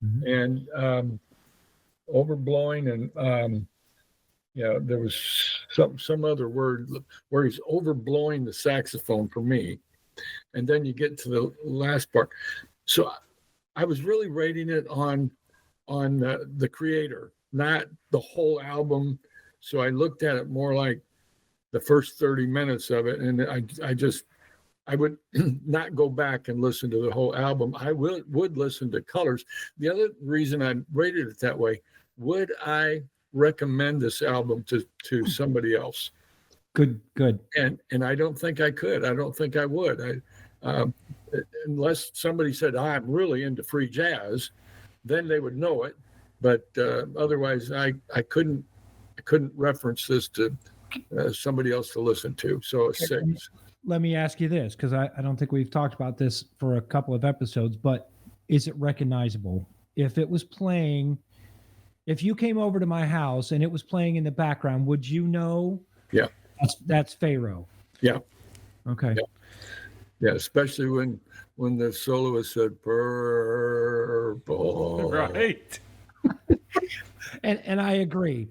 Mhm. and there was some other word where he's overblowing the saxophone for me, and then you get to the last part. So I was really rating it on the creator, not the whole album. So I looked at it more like the first 30 minutes of it, and I would not go back and listen to the whole album. I would listen to Colors. The other reason I rated it that way, would I recommend this album to somebody else? Good. And I don't think I could. I don't think I would. Unless somebody said, I'm really into free jazz, then they would know it. But otherwise, I couldn't reference this to somebody else to listen to. So a 6. Let me ask you this, because I don't think we've talked about this for a couple of episodes, but is it recognizable? If it was playing, if you came over to my house and it was playing in the background, would you know? Yeah. That's Pharaoh. Yeah. Okay. Yeah, especially when the soloist said purple. Right. And I agree.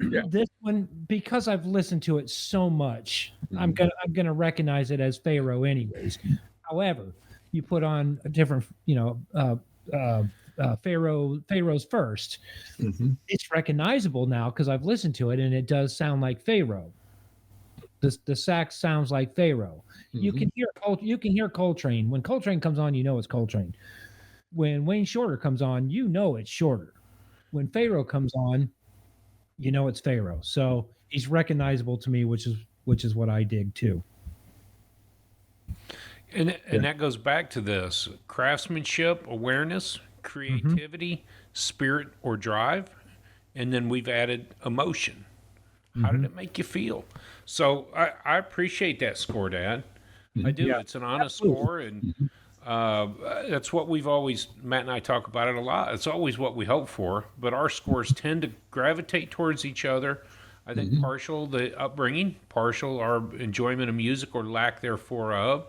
Yeah. This one, because I've listened to it so much, I'm gonna recognize it as Pharaoh anyways. However, you put on a different, Pharaoh's first. Mhm. It's recognizable now because I've listened to it and it does sound like Pharaoh. The sax sounds like Pharaoh. You can hear Coltrane. When Coltrane comes on, you know it's Coltrane. When Wayne Shorter comes on, you know it's Shorter. When Pharaoh comes on, you know it's Pharaoh. So he's recognizable to me, which is what I dig too. And that goes back to this craftsmanship, awareness, creativity, spirit or drive, and then we've added emotion. How did it make you feel? So I appreciate that score, Dad. I do. Yeah. It's an honest score, and that's what we've always, Matt and I talk about it a lot. It's always what we hope for, but our scores tend to gravitate towards each other. I think partial the upbringing, partial our enjoyment of music or lack therefore of.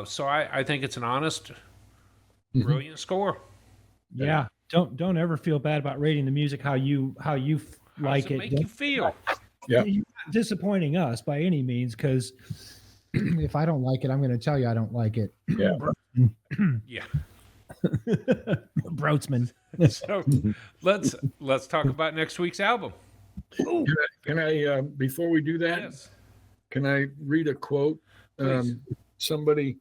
So I think it's an honest, brilliant score. Yeah. Don't ever feel bad about rating the music how you like How does it it. make you feel? Yeah. You're not disappointing us by any means, because if I don't like it, I'm going to tell you I don't like it. Yeah. Yeah. Broadsman. So let's talk about next week's album. Can I before we do that, Yes. can I read a quote? Please. Somebody,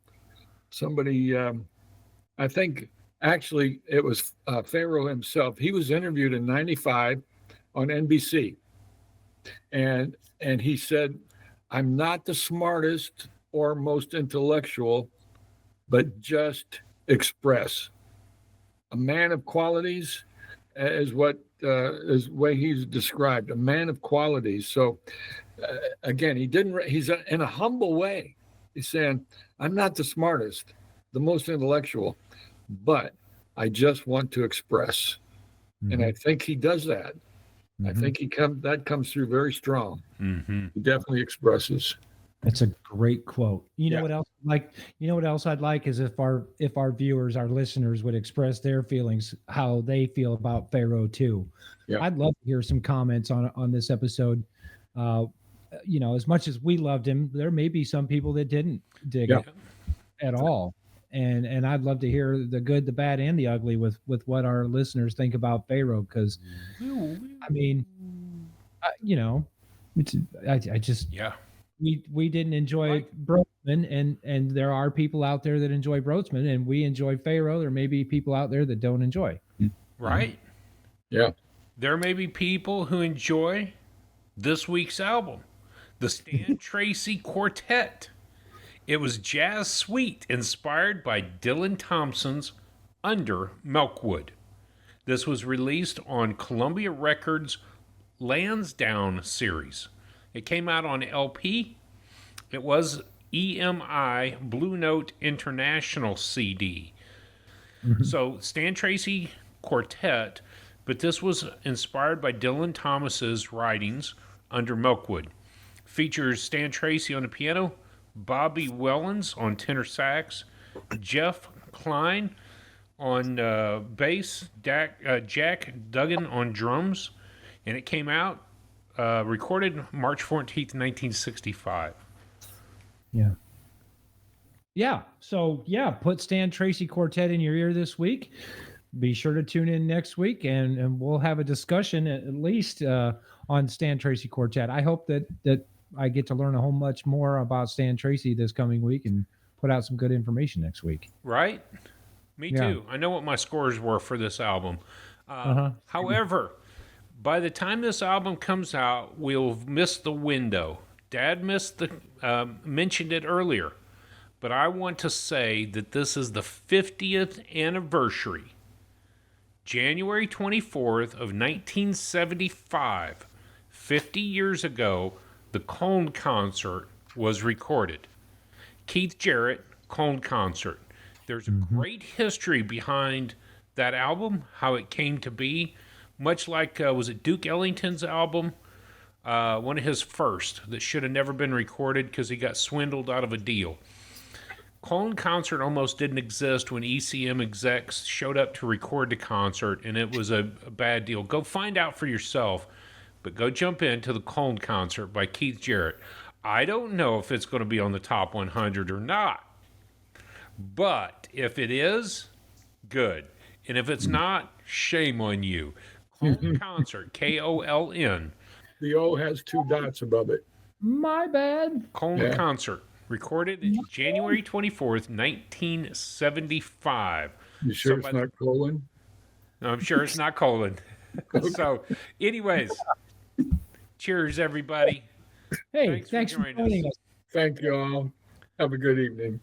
I think actually it was Pharaoh himself. He was interviewed in '95 on NBC, and he said, "I'm not the smartest or most intellectual, but just express. A man of qualities is what is the way he's described. A man of qualities." So again, he's in a humble way. He's saying, "I'm not the smartest, the most intellectual, but I just want to express." And I think he does that. I think that comes through very strong. Mm-hmm. He definitely expresses. That's a great quote. You know Yeah. what else? You know what else I'd like is if our viewers, our listeners, would express their feelings, how they feel about Pharaoh too. Yeah. I'd love to hear some comments on this episode. As much as we loved him, there may be some people that didn't dig Yeah. it at all. And I'd love to hear the good, the bad, and the ugly with what our listeners think about Pharaoh. Because I mean, I just Yeah. we didn't enjoy Broadsman, and there are people out there that enjoy Broadsman, and we enjoy Pharaoh. There may be people out there that don't enjoy. Right. Yeah. There may be people who enjoy this week's album, the Stan Tracy Quartet. It was jazz suite inspired by Dylan Thompson's Under Milkwood. This was released on Columbia Records' Lansdowne series. It came out on LP. It was EMI Blue Note International CD. So Stan Tracy Quartet, but this was inspired by Dylan Thomas's writings under Milkwood. Features Stan Tracy on the piano, Bobby Wellens on tenor sax, Jeff Klein on bass, Jack Duggan on drums, and it came out recorded March 14th, 1965. Yeah. Yeah. So, yeah, put Stan Tracy Quartet in your ear this week. Be sure to tune in next week, and we'll have a discussion at least on Stan Tracy Quartet. I hope that I get to learn a whole much more about Stan Tracy this coming week and put out some good information next week. Right? Me Yeah. too. I know what my scores were for this album. However, by the time this album comes out, we'll have missed the window. Dad mentioned it earlier, but I want to say that this is the 50th anniversary. January 24th of 1975, 50 years ago, the Cone Concert was recorded. Keith Jarrett, Cone Concert. There's a great history behind that album, how it came to be, much like, was it Duke Ellington's album? One of his first that should have never been recorded because he got swindled out of a deal. Cone Concert almost didn't exist when ECM execs showed up to record the concert, and it was a bad deal. Go find out for yourself, but go jump into the Cone Concert by Keith Jarrett. I don't know if it's going to be on the top 100 or not, but if it is, good. And if it's not, shame on you. Cone Concert, Koln. The O has 2 dots above it. My bad. Cone Concert, recorded January 24th, 1975. You sure it's not colon? No, I'm sure it's not colon. So, anyways, cheers, everybody. Hey, thanks for joining joining us. us. Thank you all. Have a good evening.